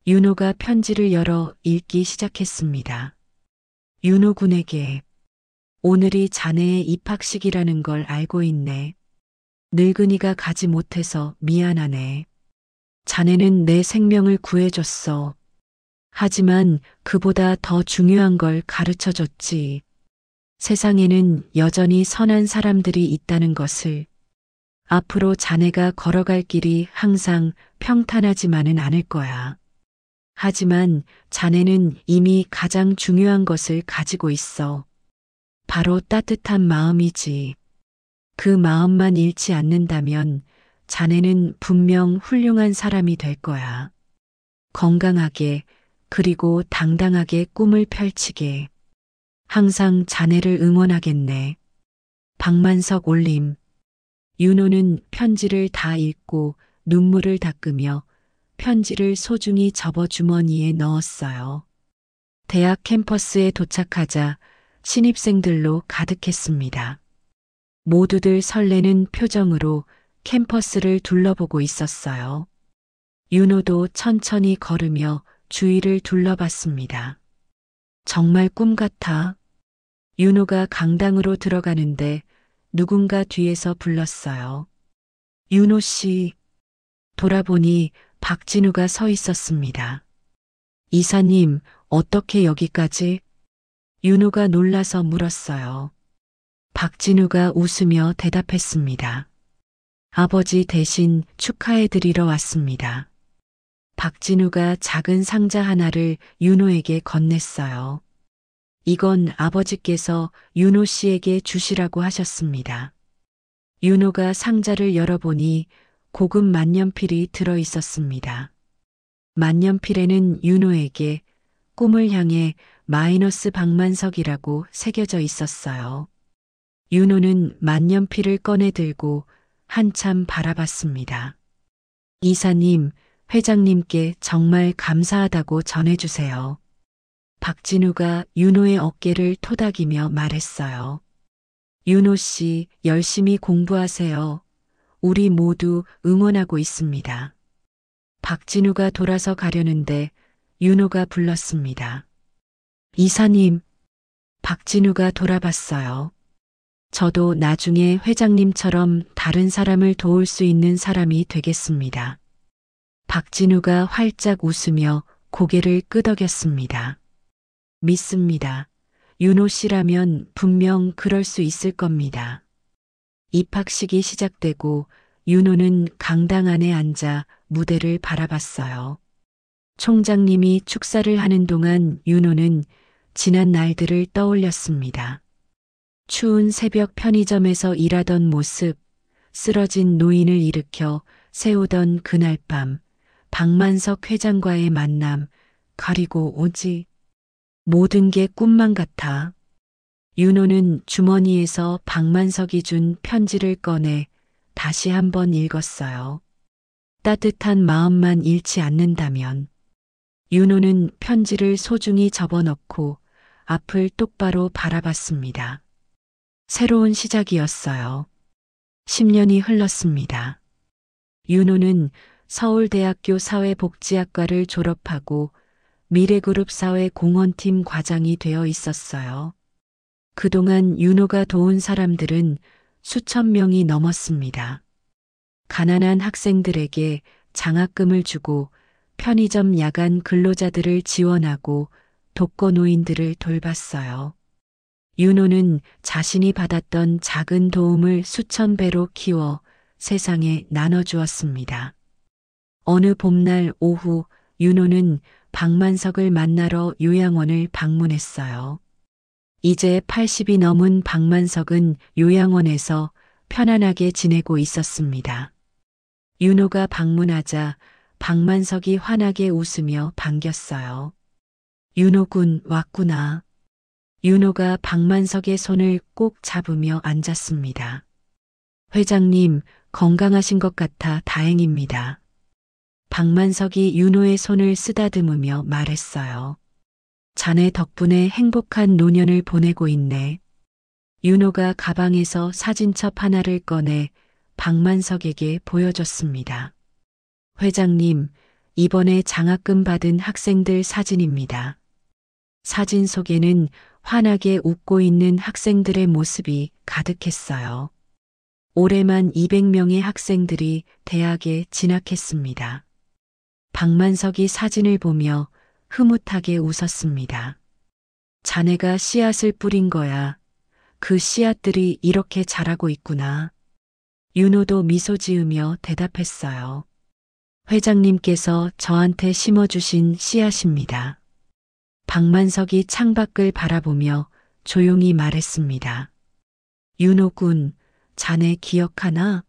윤호가 편지를 열어 읽기 시작했습니다. 윤호 군에게 오늘이 자네의 입학식이라는 걸 알고 있네. 늙은이가 가지 못해서 미안하네. 자네는 내 생명을 구해줬어. 하지만 그보다 더 중요한 걸 가르쳐줬지. 세상에는 여전히 선한 사람들이 있다는 것을. 앞으로 자네가 걸어갈 길이 항상 평탄하지만은 않을 거야. 하지만 자네는 이미 가장 중요한 것을 가지고 있어. 바로 따뜻한 마음이지. 그 마음만 잃지 않는다면 자네는 분명 훌륭한 사람이 될 거야. 건강하게 그리고 당당하게 꿈을 펼치게. 항상 자네를 응원하겠네. 박만석 올림. 윤호는 편지를 다 읽고 눈물을 닦으며 편지를 소중히 접어 주머니에 넣었어요. 대학 캠퍼스에 도착하자 신입생들로 가득했습니다. 모두들 설레는 표정으로 캠퍼스를 둘러보고 있었어요. 윤호도 천천히 걸으며 주위를 둘러봤습니다. 정말 꿈 같아. 윤호가 강당으로 들어가는데 누군가 뒤에서 불렀어요. 윤호 씨. 돌아보니 박진우가 서 있었습니다. 이사님, 어떻게 여기까지? 윤호가 놀라서 물었어요. 박진우가 웃으며 대답했습니다. 아버지 대신 축하해드리러 왔습니다. 박진우가 작은 상자 하나를 윤호에게 건넸어요. 이건 아버지께서 윤호 씨에게 주시라고 하셨습니다. 윤호가 상자를 열어보니 고급 만년필이 들어 있었습니다. 만년필에는 윤호에게 꿈을 향해 마이너스 박만석이라고 새겨져 있었어요. 윤호는 만년필을 꺼내 들고 한참 바라봤습니다. 이사님, 회장님께 정말 감사하다고 전해주세요. 박진우가 윤호의 어깨를 토닥이며 말했어요. 윤호 씨, 열심히 공부하세요. 우리 모두 응원하고 있습니다. 박진우가 돌아서 가려는데 윤호가 불렀습니다. 이사님. 박진우가 돌아봤어요. 저도 나중에 회장님처럼 다른 사람을 도울 수 있는 사람이 되겠습니다. 박진우가 활짝 웃으며 고개를 끄덕였습니다. 믿습니다. 윤호 씨라면 분명 그럴 수 있을 겁니다. 입학식이 시작되고 윤호는 강당 안에 앉아 무대를 바라봤어요. 총장님이 축사를 하는 동안 윤호는 지난 날들을 떠올렸습니다. 추운 새벽 편의점에서 일하던 모습, 쓰러진 노인을 일으켜 세우던 그날 밤, 박만석 회장과의 만남, 그리고 오지. 모든 게 꿈만 같아. 윤호는 주머니에서 박만석이 준 편지를 꺼내 다시 한번 읽었어요. 따뜻한 마음만 잃지 않는다면. 윤호는 편지를 소중히 접어넣고 앞을 똑바로 바라봤습니다. 새로운 시작이었어요. 10년이 흘렀습니다. 윤호는 서울대학교 사회복지학과를 졸업하고 미래그룹 사회공헌팀 과장이 되어 있었어요. 그동안 윤호가 도운 사람들은 수천 명이 넘었습니다. 가난한 학생들에게 장학금을 주고 편의점 야간 근로자들을 지원하고 독거노인들을 돌봤어요. 윤호는 자신이 받았던 작은 도움을 수천 배로 키워 세상에 나눠주었습니다. 어느 봄날 오후 윤호는 박만석을 만나러 요양원을 방문했어요. 이제 80이 넘은 박만석은 요양원에서 편안하게 지내고 있었습니다. 윤호가 방문하자 박만석이 환하게 웃으며 반겼어요. 윤호군 왔구나. 윤호가 박만석의 손을 꼭 잡으며 앉았습니다. 회장님, 건강하신 것 같아 다행입니다. 박만석이 윤호의 손을 쓰다듬으며 말했어요. 자네 덕분에 행복한 노년을 보내고 있네. 윤호가 가방에서 사진첩 하나를 꺼내 박만석에게 보여줬습니다. 회장님, 이번에 장학금 받은 학생들 사진입니다. 사진 속에는 환하게 웃고 있는 학생들의 모습이 가득했어요. 올해만 200명의 학생들이 대학에 진학했습니다. 박만석이 사진을 보며 흐뭇하게 웃었습니다. 자네가 씨앗을 뿌린 거야. 그 씨앗들이 이렇게 자라고 있구나. 윤호도 미소 지으며 대답했어요. 회장님께서 저한테 심어주신 씨앗입니다. 박만석이 창밖을 바라보며 조용히 말했습니다. 윤호군, 자네 기억하나?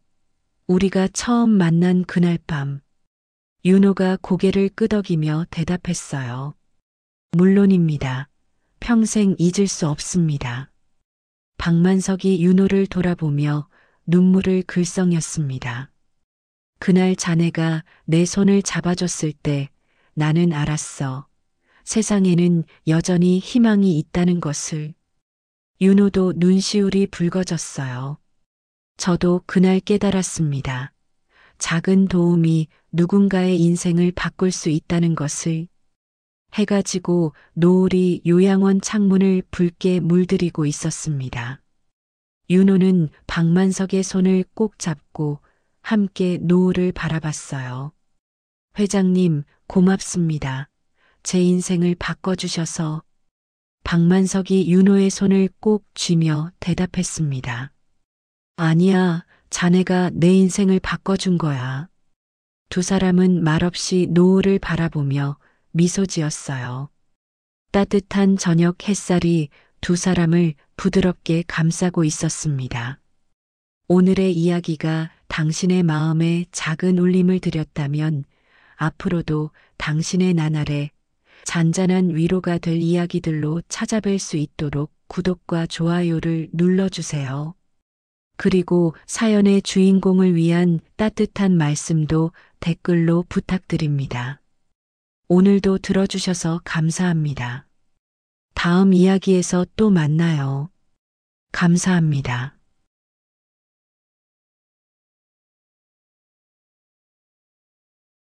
우리가 처음 만난 그날 밤. 윤호가 고개를 끄덕이며 대답했어요. 물론입니다. 평생 잊을 수 없습니다. 박만석이 윤호를 돌아보며 눈물을 글썽였습니다. 그날 자네가 내 손을 잡아줬을 때 나는 알았어. 세상에는 여전히 희망이 있다는 것을. 윤호도 눈시울이 붉어졌어요. 저도 그날 깨달았습니다. 작은 도움이 누군가의 인생을 바꿀 수 있다는 것을. 해가 지고 노을이 요양원 창문을 붉게 물들이고 있었습니다. 윤호는 박만석의 손을 꼭 잡고 함께 노을을 바라봤어요. 회장님, 고맙습니다. 제 인생을 바꿔주셔서. 박만석이 윤호의 손을 꼭 쥐며 대답했습니다. 아니야, 자네가 내 인생을 바꿔준 거야. 두 사람은 말없이 노을을 바라보며 미소 지었어요. 따뜻한 저녁 햇살이 두 사람을 부드럽게 감싸고 있었습니다. 오늘의 이야기가 당신의 마음에 작은 울림을 드렸다면 앞으로도 당신의 나날에 잔잔한 위로가 될 이야기들로 찾아뵐 수 있도록 구독과 좋아요를 눌러주세요. 그리고 사연의 주인공을 위한 따뜻한 말씀도 댓글로 부탁드립니다. 오늘도 들어주셔서 감사합니다. 다음 이야기에서 또 만나요. 감사합니다.